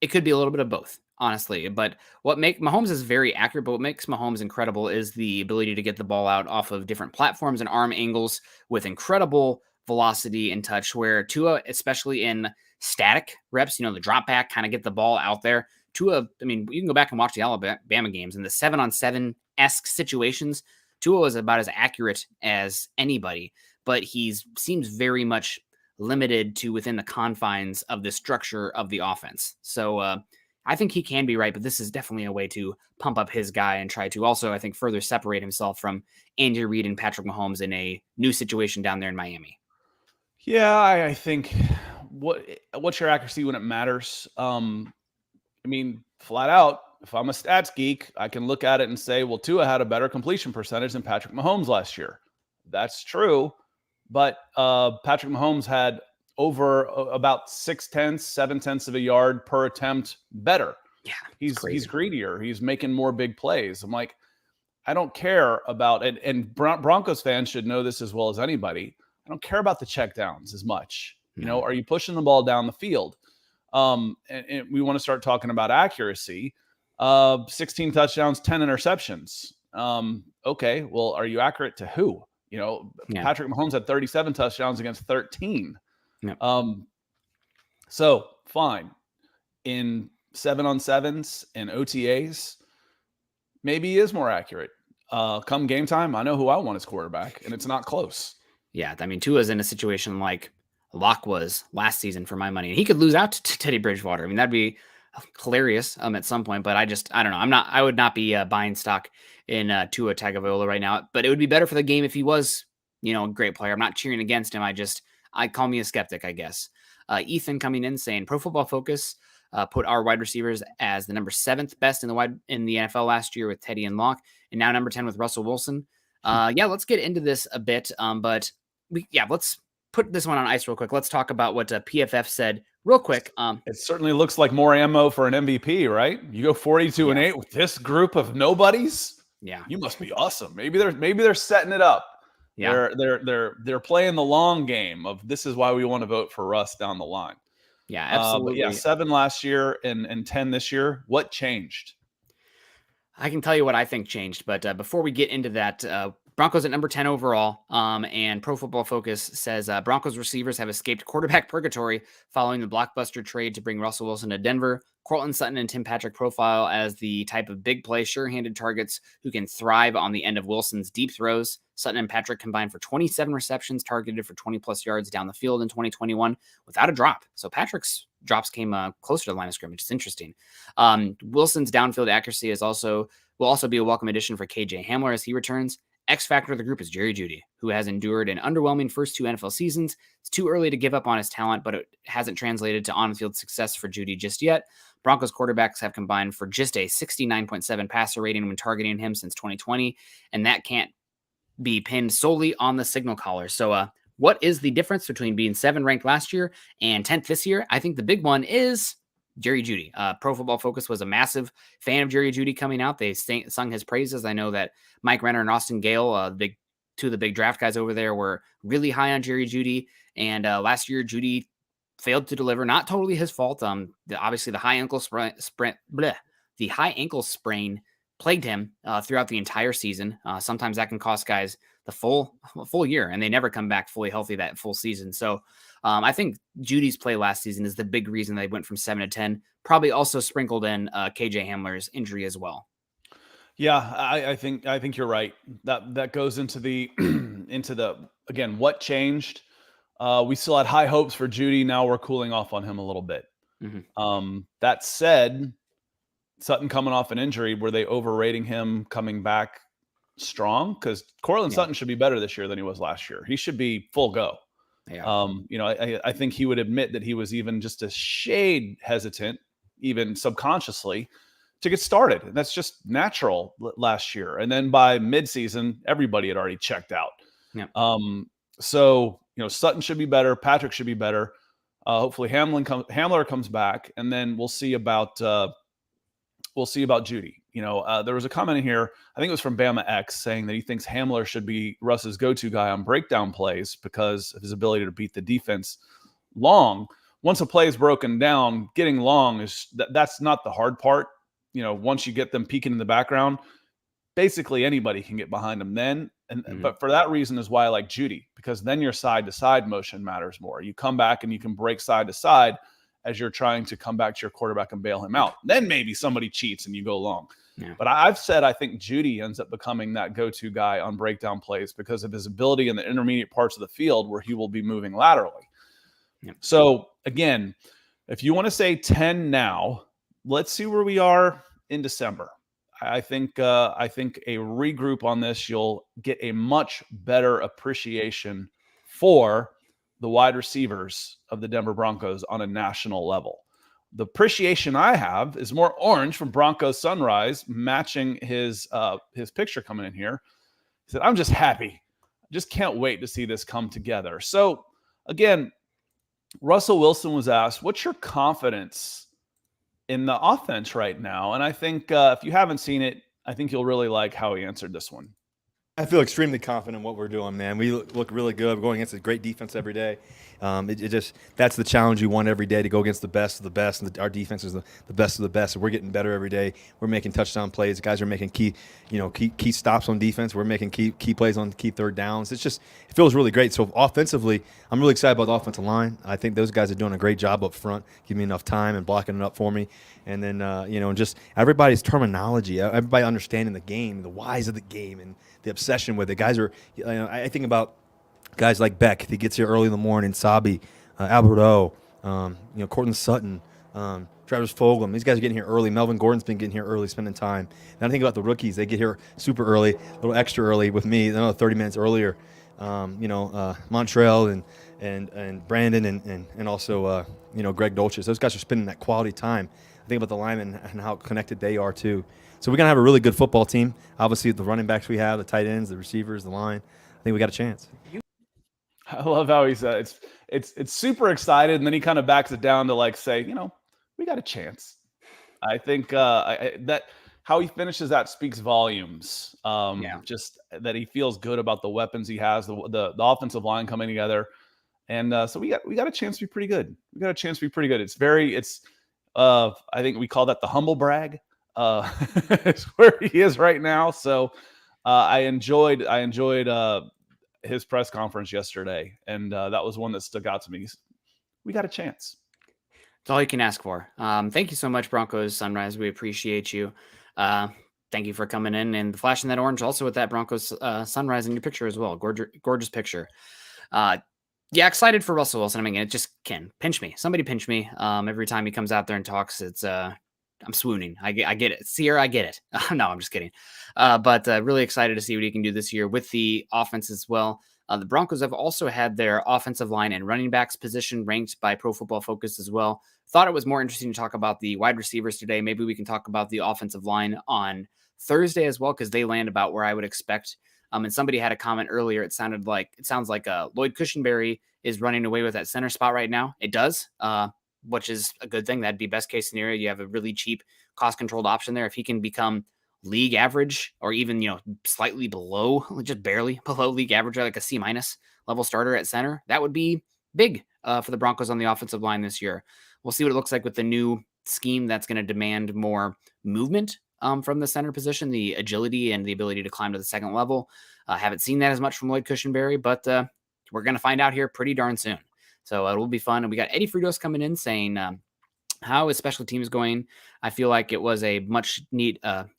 it could be a little bit of both, honestly. But Mahomes is very accurate, but what makes Mahomes incredible is the ability to get the ball out off of different platforms and arm angles with incredible velocity and touch, where Tua, especially in static reps, the drop back, kind of get the ball out there. Tua, you can go back and watch the Alabama games and the 7-on-7-esque situations. Tua was about as accurate as anybody, but he seems very much limited to within the confines of the structure of the offense. So I think he can be right, but this is definitely a way to pump up his guy and try to also, I think, further separate himself from Andy Reid and Patrick Mahomes in a new situation down there in Miami. Yeah, I think what's your accuracy when it matters? Flat out, if I'm a stats geek, I can look at it and say, well, Tua had a better completion percentage than Patrick Mahomes last year. That's true. But Patrick Mahomes had over about 7/10 of a yard per attempt better. Yeah, he's greedier. He's making more big plays. I'm like, I don't care about it. And Broncos fans should know this as well as anybody. I don't care about the checkdowns as much. No. Are you pushing the ball down the field? And we want to start talking about accuracy. 16 touchdowns, 10 interceptions. Okay, well, are you accurate to who? Patrick Mahomes had 37 touchdowns against 13. Yeah. So fine. In 7-on-7s and OTAs, maybe he is more accurate. Come game time, I know who I want as quarterback, and it's not close. Yeah, Tua's in a situation like Locke was last season for my money. And he could lose out to Teddy Bridgewater. That'd be hilarious at some point, but I don't know. I would not be buying stock in Tua Tagovailoa right now, but it would be better for the game if he was, a great player. I'm not cheering against him. I call me a skeptic, I guess. Ethan coming in saying Pro Football Focus put our wide receivers as the number 7th best in the NFL last year with Teddy and Locke, and now number 10 with Russell Wilson. Let's get into this a bit. But let's put this one on ice real quick. Let's talk about what PFF said real quick. It certainly looks like more ammo for an MVP, right? You go 42-8 with this group of nobodies. Yeah, you must be awesome. Maybe they're setting it up. Yeah, they're playing the long game of this is why we want to vote for Russ down the line. Yeah, absolutely. 7 last year and 10 this year. What changed? I can tell you what I think changed, but before we get into that, Broncos at number 10 overall, and Pro Football Focus says Broncos receivers have escaped quarterback purgatory following the blockbuster trade to bring Russell Wilson to Denver. Courtland Sutton and Tim Patrick profile as the type of big play, sure-handed targets who can thrive on the end of Wilson's deep throws. Sutton and Patrick combined for 27 receptions, targeted for 20-plus yards down the field in 2021 without a drop. So Patrick's drops came closer to the line of scrimmage. It's interesting. Wilson's downfield accuracy will also be a welcome addition for KJ Hamler as he returns. X factor of the group is Jerry Jeudy, who has endured an underwhelming first 2 NFL seasons. It's too early to give up on his talent, but it hasn't translated to on-field success for Jeudy just yet. Broncos quarterbacks have combined for just a 69.7 passer rating when targeting him since 2020, and that can't be pinned solely on the signal caller. So what is the difference between being 7 ranked last year and 10th this year? I think the big one is Jerry Jeudy. Pro Football Focus was a massive fan of Jerry Jeudy coming out. They sung his praises. I know that Mike Renner and Austin Gale, two of the big draft guys over there, were really high on Jerry Jeudy. And last year, Jeudy failed to deliver. Not totally his fault. Obviously the high ankle the high ankle sprain plagued him throughout the entire season. Sometimes that can cost guys the full year, and they never come back fully healthy that full season. So I think Jeudy's play last season is the big reason they went from 7-10. Probably also sprinkled in KJ Hamler's injury as well. Yeah, I think you're right. That goes into the again, what changed? We still had high hopes for Jeudy. Now we're cooling off on him a little bit. That said, Sutton coming off an injury, were they overrating him coming back strong? Because Cortland Sutton should be better this year than he was last year. He should be full go. Yeah. I think he would admit that he was even just a shade hesitant, even subconsciously, to get started. And that's just natural last year. And then by midseason, everybody had already checked out. Yeah. So, Sutton should be better. Patrick should be better. Hopefully Hamler comes back, and then we'll see about Jeudy. There was a comment in here, I think it was from Bama X, saying that he thinks Hamler should be Russ's go-to guy on breakdown plays because of his ability to beat the defense long. Once a play is broken down, getting long that's not the hard part. Once you get them peeking in the background, basically anybody can get behind them then. But for that reason is why I like Jeudy, because then your side-to-side motion matters more. You come back and you can break side to side as you're trying to come back to your quarterback and bail him out. Then maybe somebody cheats and you go long. Yeah. But I've said I think Jeudy ends up becoming that go-to guy on breakdown plays because of his ability in the intermediate parts of the field where he will be moving laterally. Yeah. So, again, if you want to say 10 now, let's see where we are in December. I think a regroup on this, you'll get a much better appreciation for the wide receivers of the Denver Broncos on a national level. The appreciation I have is more orange from Broncos Sunrise, matching his picture coming in here. He said, I'm just happy. I just can't wait to see this come together. So, again, Russell Wilson was asked, what's your confidence in the offense right now? And I think if you haven't seen it, I think you'll really like how he answered this one. I feel extremely confident in what we're doing, man. We look really good. We're going against a great defense every day. That's the challenge you want every day, to go against the best of the best. And our defense is the best of the best. And we're getting better every day. We're making touchdown plays. The guys are making key stops on defense. We're making key plays on key third downs. It feels really great. So offensively, I'm really excited about the offensive line. I think those guys are doing a great job up front, giving me enough time and blocking it up for me. And then just everybody's terminology, everybody understanding the game, the whys of the game, and the obsession with it. Guys are, I think about guys like Beck, if he gets here early in the morning, Sabi, Albert O, Cortland Sutton, Travis Fulgham. These guys are getting here early. Melvin Gordon's been getting here early, spending time. And I think about the rookies. They get here super early, a little extra early with me, another 30 minutes earlier. Montrell and Brandon and also Greg Dolchis. Those guys are spending that quality time. I think about the linemen and how connected they are too. So we're going to have a really good football team. Obviously, the running backs we have, the tight ends, the receivers, the line. I think we got a chance. I love how he said it's super excited, and then he kind of backs it down to say, we got a chance. I think that how he finishes that speaks volumes. Just that he feels good about the weapons he has, the offensive line coming together, and so we got a chance to be pretty good. We got a chance to be pretty good. I think we call that the humble brag. It's where he is right now. So I enjoyed his press conference yesterday, and that was one that stuck out to me. We got a chance. It's all you can ask for. Thank you so much, Broncos Sunrise. We appreciate you. Thank you for coming in and flashing that orange also with that Broncos Sunrise in your picture as well. Gorgeous picture. Excited for Russell Wilson. I mean, it just can pinch me. Somebody pinch me. Every time he comes out there and talks, it's I'm swooning. I get it. Sierra, I get it. No, I'm just kidding. But really excited to see what he can do this year with the offense as well. The Broncos have also had their offensive line and running backs position ranked by Pro Football Focus as well. Thought it was more interesting to talk about the wide receivers today. Maybe we can talk about the offensive line on Thursday as well, because they land about where I would expect. And somebody had a comment earlier. It sounds like Lloyd Cushenberry is running away with that center spot right now. It does, which is a good thing. That'd be best case scenario. You have a really cheap, cost-controlled option there. If he can become league average or even, slightly below, just barely below league average, like a C- level starter at center, that would be big for the Broncos on the offensive line this year. We'll see what it looks like with the new scheme that's going to demand more movement from the center position, the agility and the ability to climb to the second level. Haven't seen that as much from Lloyd Cushenberry, but we're going to find out here pretty darn soon. So it will be fun. And we got Eddie Fritos coming in saying, how is special teams going? I feel like it was an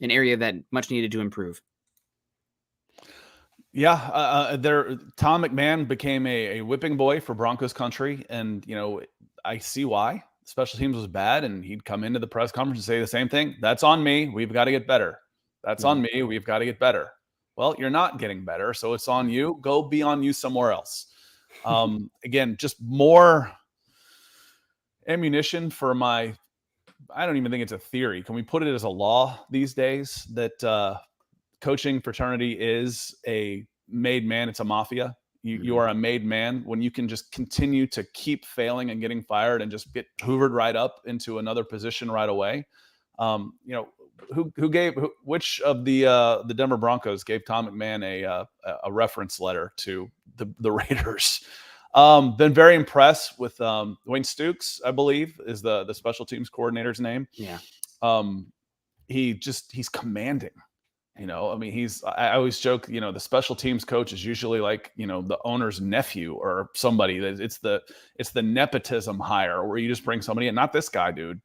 area that much needed to improve. Yeah, Tom McMahon became a whipping boy for Broncos country, and I see why. Special teams was bad, and he'd come into the press conference and say the same thing. That's on me. We've got to get better. That's on me. We've got to get better. Well, you're not getting better, so it's on you. Go be on you somewhere else. Again, just more ammunition for I don't even think it's a theory. Can we put it as a law these days that coaching fraternity is a made man? It's a mafia. You are a made man when you can just continue to keep failing and getting fired and just get hoovered right up into another position right away. Which of the Denver Broncos gave Tom McMahon a reference letter to the Raiders? Been very impressed with Wayne Stukes, I believe, is the special teams coordinator's name. Yeah. He's commanding. I always joke, the special teams coach is usually like, the owner's nephew or somebody. It's the nepotism hire where you just bring somebody in. Not this guy, dude.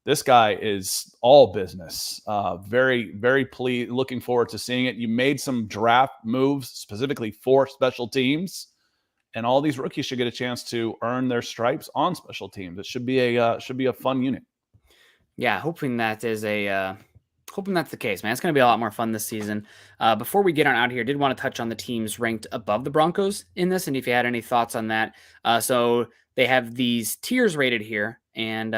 This guy is all business. Very, very pleased. Looking forward to seeing it. You made some draft moves specifically for special teams, and all these rookies should get a chance to earn their stripes on special teams. It should be a fun unit. Yeah, hoping that's the case, man. It's going to be a lot more fun this season. Before we get on out here, I did want to touch on the teams ranked above the Broncos in this, and if you had any thoughts on that. So they have these tiers rated here, and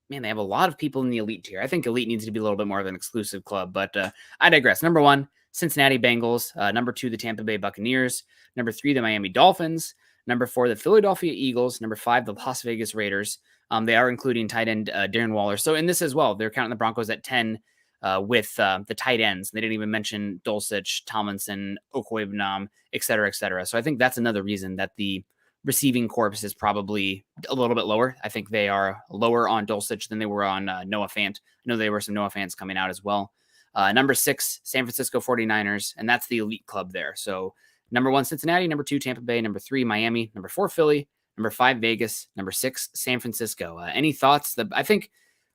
they have a lot of people in the elite tier. I think elite needs to be a little bit more of an exclusive club, but I digress. Number 1, Cincinnati Bengals. Number 2, the Tampa Bay Buccaneers. Number 3, the Miami Dolphins. Number 4, the Philadelphia Eagles. Number 5, the Las Vegas Raiders. They are including tight end Darren Waller. So in this as well, they're counting the Broncos at 10 with the tight ends. They didn't even mention Dulcich, Tomlinson, Okwuegbunam, et cetera, et cetera. So I think that's another reason that the receiving corps is probably a little bit lower. I think they are lower on Dulcich than they were on Noah Fant. I know there were some Noah Fants coming out as well. Number 6, San Francisco 49ers, and that's the elite club there. So number 1, Cincinnati. Number 2, Tampa Bay. Number 3, Miami. Number 4, Philly. Number 5, Vegas. Number 6, San Francisco. Any thoughts? I think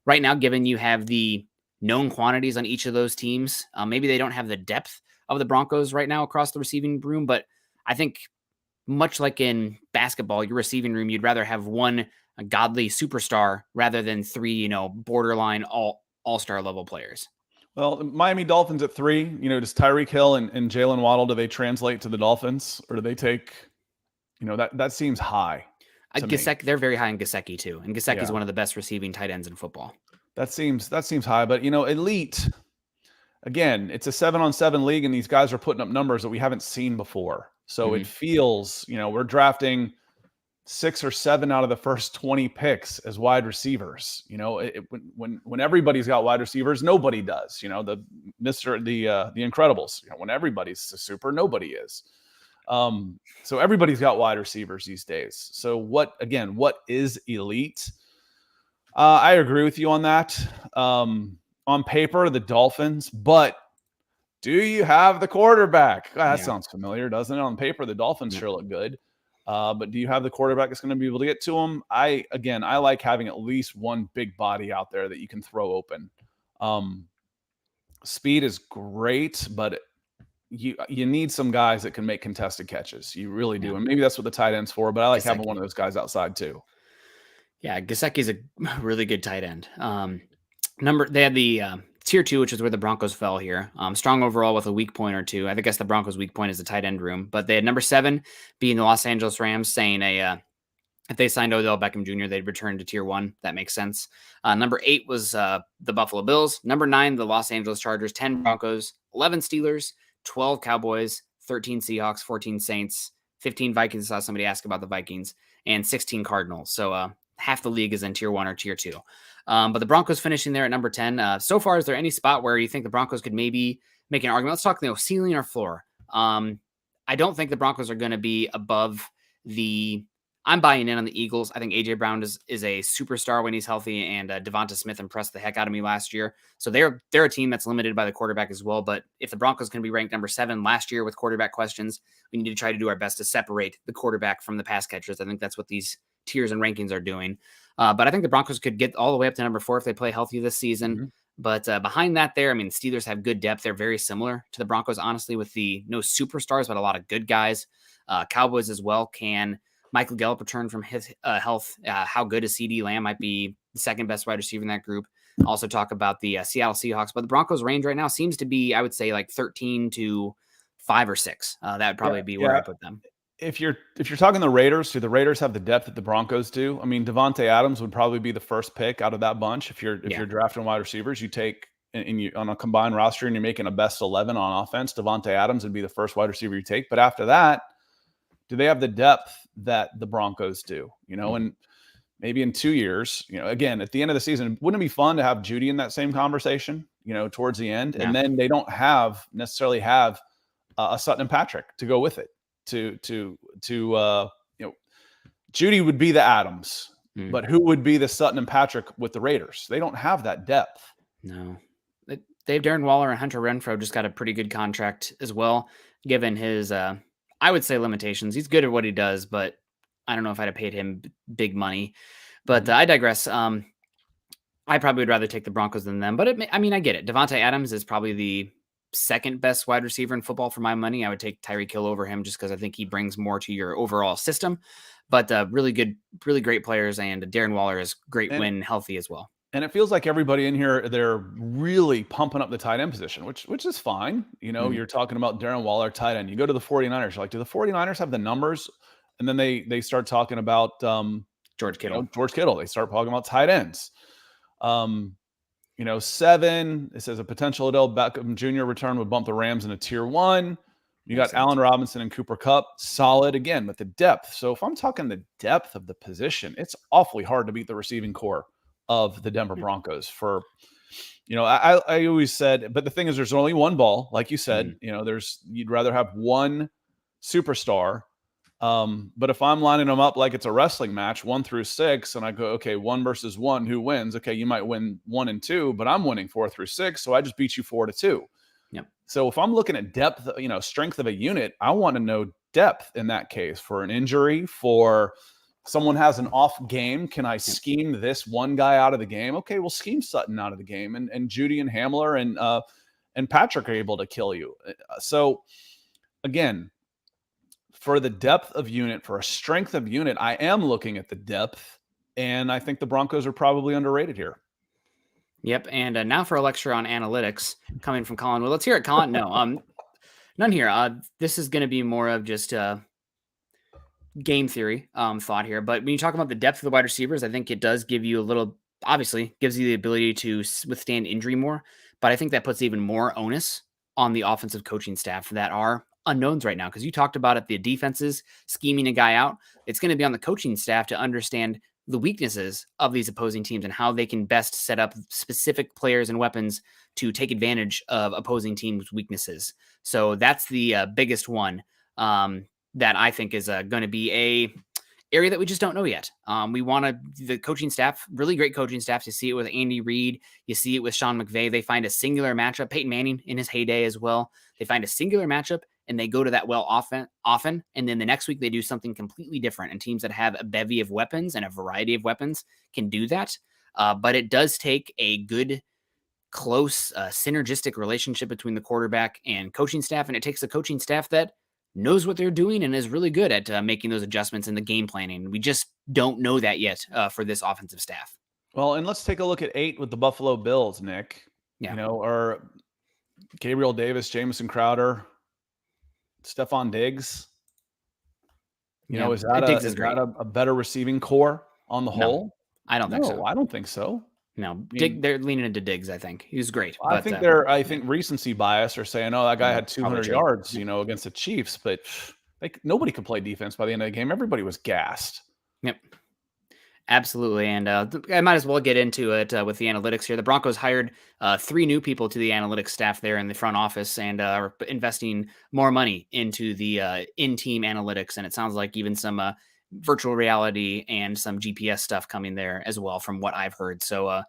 right now, given you have the known quantities on each of those teams, maybe they don't have the depth of the Broncos right now across the receiving room, but I think much like in basketball, your receiving room, you'd rather have one godly superstar rather than 3, borderline all-star level players. Well, Miami Dolphins at 3, does Tyreek Hill and Jalen Waddle, do they translate to the Dolphins, or do they take, that seems high. They're very high in Gesicki too. And Gesicki is one of the best receiving tight ends in football. That seems high, but elite, again, it's a 7-on-7 league, and these guys are putting up numbers that we haven't seen before. So it feels, we're drafting 6 or 7 out of the first 20 picks as wide receivers. When everybody's got wide receivers, nobody does. The Incredibles. When everybody's a super, nobody is. So everybody's got wide receivers these days. So what is elite? I agree with you on that. On paper, the Dolphins, but do you have the quarterback? That sounds familiar, doesn't it? On paper, the Dolphins sure look good. But do you have the quarterback that's going to be able to get to them? I like having at least one big body out there that you can throw open. Speed is great, but you need some guys that can make contested catches. You really do. And maybe that's what the tight end's for, but I like having one of those guys outside too. Yeah, Gesicki's a really good tight end. They had the tier 2, which is where the Broncos fell here. Strong overall with a weak point or two. I guess the Broncos' weak point is the tight end room. But they had number 7 being the Los Angeles Rams, saying if they signed Odell Beckham Jr., they'd return to tier 1. That makes sense. Number 8 was the Buffalo Bills. Number 9, the Los Angeles Chargers. 10 Broncos. 11 Steelers. 12 Cowboys. 13 Seahawks. 14 Saints. 15 Vikings. I saw somebody ask about the Vikings. And 16 Cardinals. So half the league is in tier 1 or tier 2. But the Broncos finishing there at number 10. So far, is there any spot where you think the Broncos could maybe make an argument? Let's talk ceiling or floor. I don't think the Broncos are going to be above the I'm buying in on the Eagles. I think A.J. Brown is a superstar when he's healthy, and Devonta Smith impressed the heck out of me last year. So they're a team that's limited by the quarterback as well. But if the Broncos can be ranked number 7 last year with quarterback questions, we need to try to do our best to separate the quarterback from the pass catchers. I think that's what these tiers and rankings are doing. But I think the Broncos could get all the way up to number 4 if they play healthy this season. Mm-hmm. But behind that there, I mean, the Steelers have good depth. They're very similar to the Broncos, honestly, with no superstars, but a lot of good guys. Cowboys as well. Can Michael Gallup return from his health? How good is CD Lamb? Might be the second best wide receiver in that group. Also talk about the Seattle Seahawks. But the Broncos range right now seems to be, I would say, like 13 to 5 or 6. That would probably be where I put them. If you're talking the Raiders, do the Raiders have the depth that the Broncos do? I mean, Devontae Adams would probably be the first pick out of that bunch. If you're drafting wide receivers, you take on a combined roster and you're making a best 11 on offense, Devontae Adams would be the first wide receiver you take. But after that, do they have the depth that the Broncos do? And maybe in 2 years, again, at the end of the season, wouldn't it be fun to have Jeudy in that same conversation, towards the end? Yeah. And then they don't necessarily have a Sutton and Patrick to go with it. Jeudy would be the Adams, but who would be the Sutton and Patrick with the Raiders? They don't have that depth. No. Dave Darren Waller and Hunter Renfrow just got a pretty good contract as well, given his I would say limitations. He's good at what he does, but I don't know if I'd have paid him big money. But I digress. I probably would rather take the Broncos than them. But I get it. Devontae Adams is probably the second best wide receiver in football for my money. I would take Tyreek Hill over him just because I think he brings more to your overall system. But really great players, and Darren Waller is great when healthy as well. And it feels like everybody in here, they're really pumping up the tight end position, which is fine. You're talking about Darren Waller, tight end. You go to the 49ers, you're like, do the 49ers have the numbers? And then they start talking about George Kittle. George Kittle. They start talking about tight ends. 7, it says a potential Odell Beckham Jr. return would bump the Rams into tier 1. You got Allen Robinson and Cooper Kupp, solid again with the depth. So if I'm talking the depth of the position, it's awfully hard to beat the receiving core of the Denver Broncos. For I always said, but the thing is, there's only one ball, like you said. You'd rather have one superstar. But if I'm lining them up like it's a wrestling match, 1 through 6, and I go, okay, 1 versus 1, who wins? Okay, you might win 1 and 2, but I'm winning 4 through 6, so I just beat you 4-2. Yep. So if I'm looking at depth, strength of a unit, I want to know depth in that case. For an injury, for someone has an off game, can I scheme this one guy out of the game? Okay, we'll scheme Sutton out of the game, and Jeudy and Hamler and Patrick are able to kill you. So again, for the depth of unit, for a strength of unit, I am looking at the depth, and I think the Broncos are probably underrated here. Yep, and now for a lecture on analytics coming from Colin. Well, let's hear it, Colin. No, none here. This is going to be more of just game theory thought here. But when you talk about the depth of the wide receivers, I think it does give you obviously gives you the ability to withstand injury more. But I think that puts even more onus on the offensive coaching staff that are unknowns right now. Because you talked about it, the defenses scheming a guy out. It's going to be on the coaching staff to understand the weaknesses of these opposing teams and how they can best set up specific players and weapons to take advantage of opposing teams' weaknesses. So that's the biggest one that I think is going to be a area that we just don't know yet. We want the coaching staff, really great coaching staff. You see it with Andy Reid. You see it with Sean McVay. They find a singular matchup. Peyton Manning in his heyday as well. They find a singular matchup and they go to that well often. And then the next week they do something completely different. And teams that have a bevy of weapons and a variety of weapons can do that. But it does take a good, close, synergistic relationship between the quarterback and coaching staff. And it takes a coaching staff that knows what they're doing and is really good at making those adjustments in the game planning. We just don't know that yet for this offensive staff. Well, and let's take a look at 8 with the Buffalo Bills, Nick. Yeah. Or Gabriel Davis, Jamison Crowder, Stephon Diggs. Is that a better receiving core on the whole? I don't think so. I don't think so. No, they're leaning into Diggs. I think he was great. I think recency bias are saying, "Oh, that guy had 200 yards, against the Chiefs," but nobody could play defense by the end of the game. Everybody was gassed. Yep, absolutely. And I might as well get into it with the analytics here. The Broncos hired 3 new people to the analytics staff there in the front office, and are investing more money into the in-team analytics. And it sounds like even some virtual reality and some GPS stuff coming there as well, from what I've heard. So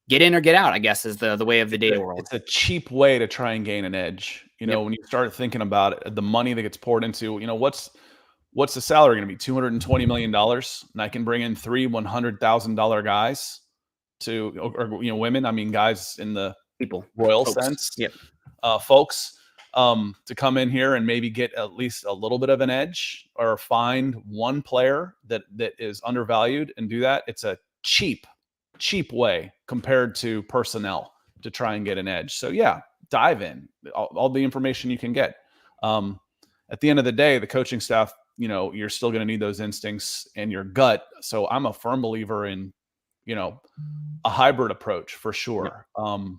get in or get out, I guess, is the way of the data world. It's a cheap way to try and gain an edge. When you start thinking about it, the money that gets poured into, what's the salary going to be? $220 million. And I can bring in 3 $100,000 guys or women. I mean, guys in the People, royal folks. sense, Yep. Folks, to come in here and maybe get at least a little bit of an edge, or find one player that is undervalued and do that. It's a cheap way compared to personnel to try and get an edge. So yeah, dive in all the information you can get. At the end of the day, the coaching staff, you're still going to need those instincts and your gut. So I'm a firm believer in, a hybrid approach for sure. Yep.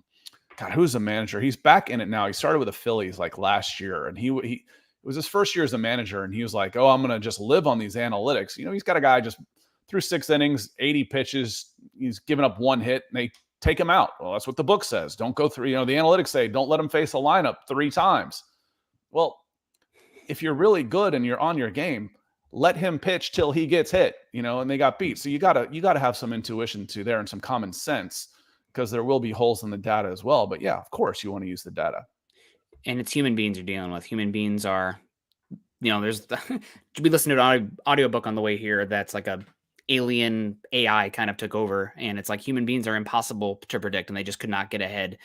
God, who's the manager? He's back in it now. He started with the Phillies like last year, and he it was his first year as a manager, and he was like, "Oh, I'm going to just live on these analytics." He's got a guy just through 6 innings, 80 pitches. He's given up 1 hit, and they take him out. Well, that's what the book says. Don't go through. The analytics say don't let him face a lineup 3 times. Well, if you're really good and you're on your game, let him pitch till he gets hit. And they got beat. So you gotta have some intuition too there and some common sense, because there will be holes in the data as well. But yeah, of course you want to use the data. And it's human beings you're dealing with. Human beings are, there's we listened to an audiobook on the way here that's like a alien AI kind of took over, and it's like human beings are impossible to predict, and they just could not get ahead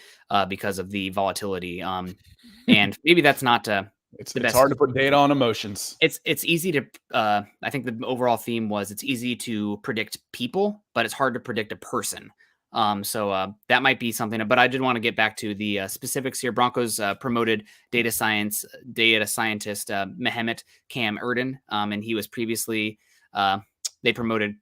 because of the volatility. And maybe that's not it's hard to put data on emotions. It's easy to I think the overall theme was it's easy to predict people, but it's hard to predict a person. So that might be something, but I did want to get back to the specifics here. Broncos promoted data scientist Mehmet Cam Erden, and he was previously they promoted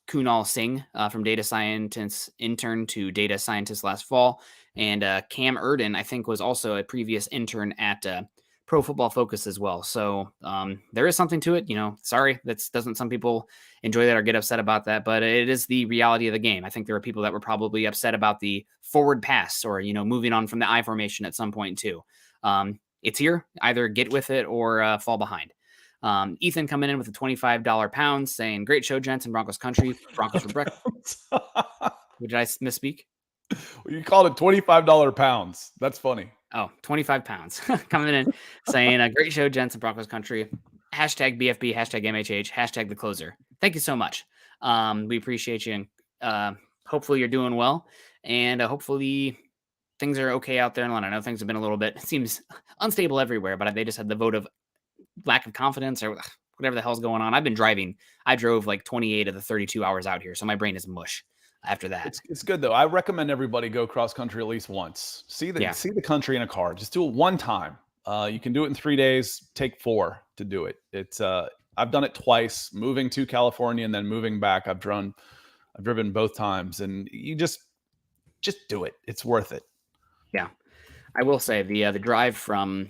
Kunal Singh from data scientist intern to data scientist last fall, and Cam Erden, I think, was also a previous intern at Pro Football Focus as well. So there is something to it. Sorry, some people enjoy that or get upset about that, but it is the reality of the game. I think there are people that were probably upset about the forward pass or, moving on from the I formation at some point too. It's here, either get with it or fall behind. Ethan coming in with a $25 pound saying, great show, gents, in Broncos country. Broncos for breakfast. Did I misspeak? Well, you called it $25 pounds. That's funny. Oh, 25 pounds coming in saying a great show, gents, in Broncos country. Hashtag BFB, hashtag MHH, hashtag the closer. Thank you so much. We appreciate you. And hopefully you're doing well. And hopefully things are okay out there in London. I know things have been a little bit, it seems unstable everywhere, but they just had the vote of lack of confidence or whatever the hell's going on. I've been driving. I drove like 28 of the 32 hours out here. So my brain is mush after that. It's good though. I recommend everybody go cross country at least once. See the country in a car. Just do it one time. You can do it in 3 days. Take 4 to do it. It's I've done it twice, moving to California and then moving back. I've driven both times, and you just do it. It's worth it. Yeah, I will say the drive from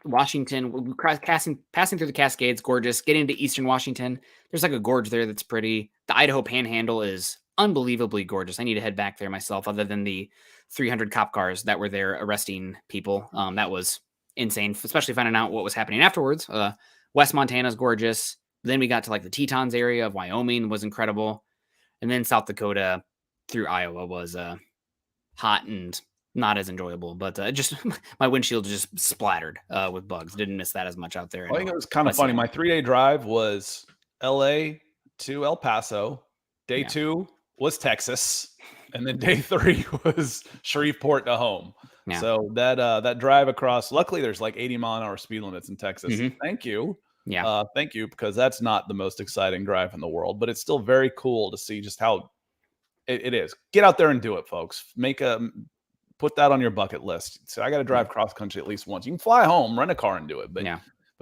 Washington, passing through the Cascades, gorgeous. Getting to Eastern Washington, there's like a gorge there that's pretty. The Idaho Panhandle is unbelievably gorgeous. I need to head back there myself, other than the 300 cop cars that were there arresting people. That was insane, especially finding out what was happening afterwards. West Montana is gorgeous. Then we got to like the Tetons area of Wyoming was incredible. And then South Dakota through Iowa was hot and not as enjoyable, but just my windshield just splattered with bugs. Didn't miss that as much out there. I think it was kind of funny. My 3-day drive was LA to El Paso. Day 2 was Texas, and then day 3 was Shreveport to home. Yeah. So that drive across, luckily there's like 80-mile-an-hour speed limits in Texas. Mm-hmm. Thank you. Yeah. Thank you, because that's not the most exciting drive in the world, but it's still very cool to see just how it is. Get out there and do it, folks. Put that on your bucket list. So I got to drive cross country at least once. You can fly home, rent a car and do it, but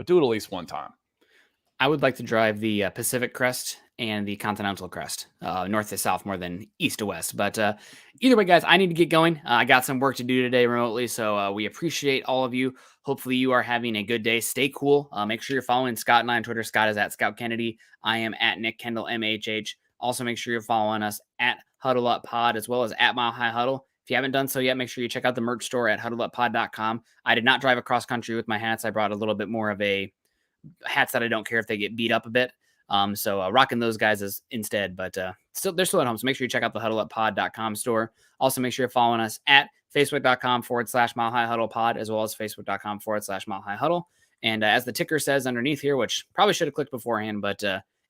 do it at least one time. I would like to drive the Pacific Crest and the Continental Crest, north to south more than east to west. But either way, guys, I need to get going. I got some work to do today remotely, so we appreciate all of you. Hopefully you are having a good day. Stay cool. Make sure you're following Scott and I on Twitter. Scott is at Scout Kennedy. I am at Nick Kendell MHH. Also, make sure you're following us at Huddle Up Pod as well as at Mile High Huddle. If you haven't done so yet, make sure you check out the merch store at huddleuppod.com. I did not drive across country with my hats. I brought a little bit more of a hats that I don't care if they get beat up a bit. So rocking those guys instead, but they're still at home. So make sure you check out the huddleuppod.com store. Also, make sure you're following us at facebook.com/Mile High Huddle Pod, as well as facebook.com/Mile High Huddle. And as the ticker says underneath here, which probably should have clicked beforehand, but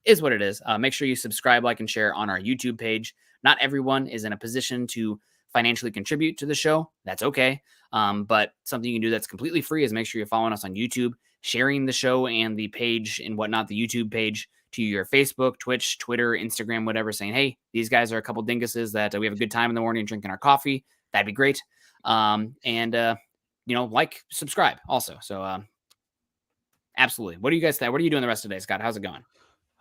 is what it is. Make sure you subscribe, like, and share on our YouTube page. Not everyone is in a position to financially contribute to the show. That's okay. But something you can do that's completely free is make sure you're following us on YouTube, sharing the show and the page and whatnot, the YouTube page, to your Facebook, Twitch, Twitter, Instagram, whatever, saying, hey, these guys are a couple dinguses that we have a good time in the morning drinking our coffee. That'd be great. Like, subscribe also. So absolutely. What do you guys think? What are you doing the rest of the day, Scott? How's it going?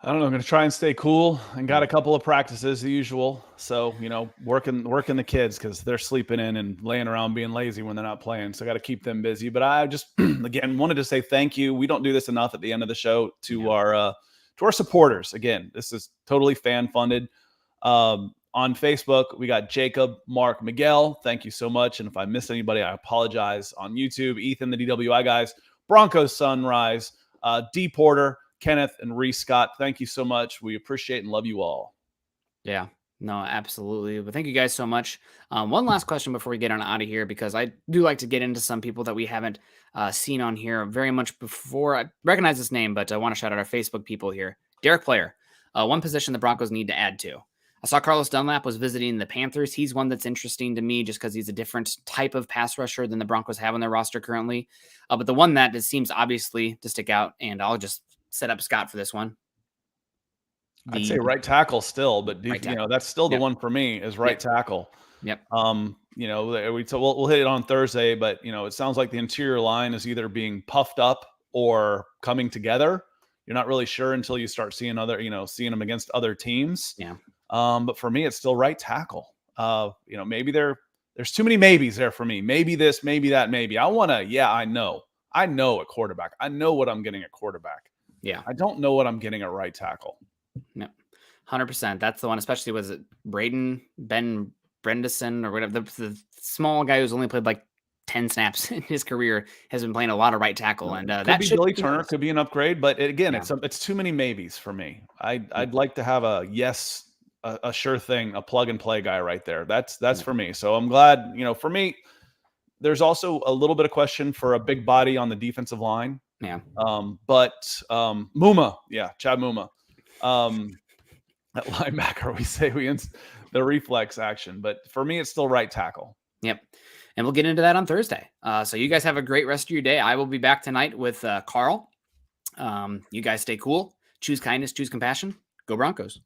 I don't know. I'm going to try and stay cool, and got a couple of practices, the usual. So, working the kids because they're sleeping in and laying around being lazy when they're not playing. So I got to keep them busy. But I just, again, wanted to say thank you. We don't do this enough at the end of the show to our supporters. Again, this is totally fan funded. On Facebook, we got Jacob, Mark, Miguel. Thank you so much. And if I missed anybody, I apologize. On YouTube, Ethan, the DWI guys, Broncos Sunrise, D Porter, Kenneth, and Reese Scott. Thank you so much. We appreciate and love you all. Yeah, no, absolutely. But thank you guys so much. One last question before we get on out of here, because I do like to get into some people that we haven't seen on here very much before. I recognize this name, but I want to shout out our Facebook people here. Derek Player, one position the Broncos need to add to. I saw Carlos Dunlap was visiting the Panthers. He's one that's interesting to me just because he's a different type of pass rusher than the Broncos have on their roster currently. But the one that seems obviously to stick out, and I'll just set up Scott for this one. I'd say right tackle still, but that's still the one for me is right tackle. Yep. We'll hit it on Thursday, but it sounds like the interior line is either being puffed up or coming together. You're not really sure until you start seeing seeing them against other teams. Yeah. But for me, it's still right tackle. Maybe there's too many maybes there for me. Maybe this, maybe that, maybe. I know at quarterback. I know what I'm getting at quarterback. Yeah. I don't know what I'm getting at right tackle. No, 100%. That's the one, especially was it Ben Bredesen or whatever, the small guy who's only played like 10 snaps in his career has been playing a lot of right tackle. And that should be Billy Turner, could be an upgrade, but it's too many maybes for me. I'd like to have a sure thing, a plug and play guy right there. That's for me. So I'm glad, for me, there's also a little bit of question for a big body on the defensive line. Yeah. But Muma, Chad Muma, at linebacker, the reflex action. But for me, it's still right tackle. Yep. And we'll get into that on Thursday. So you guys have a great rest of your day. I will be back tonight with Carl. You guys stay cool. Choose kindness, choose compassion. Go Broncos.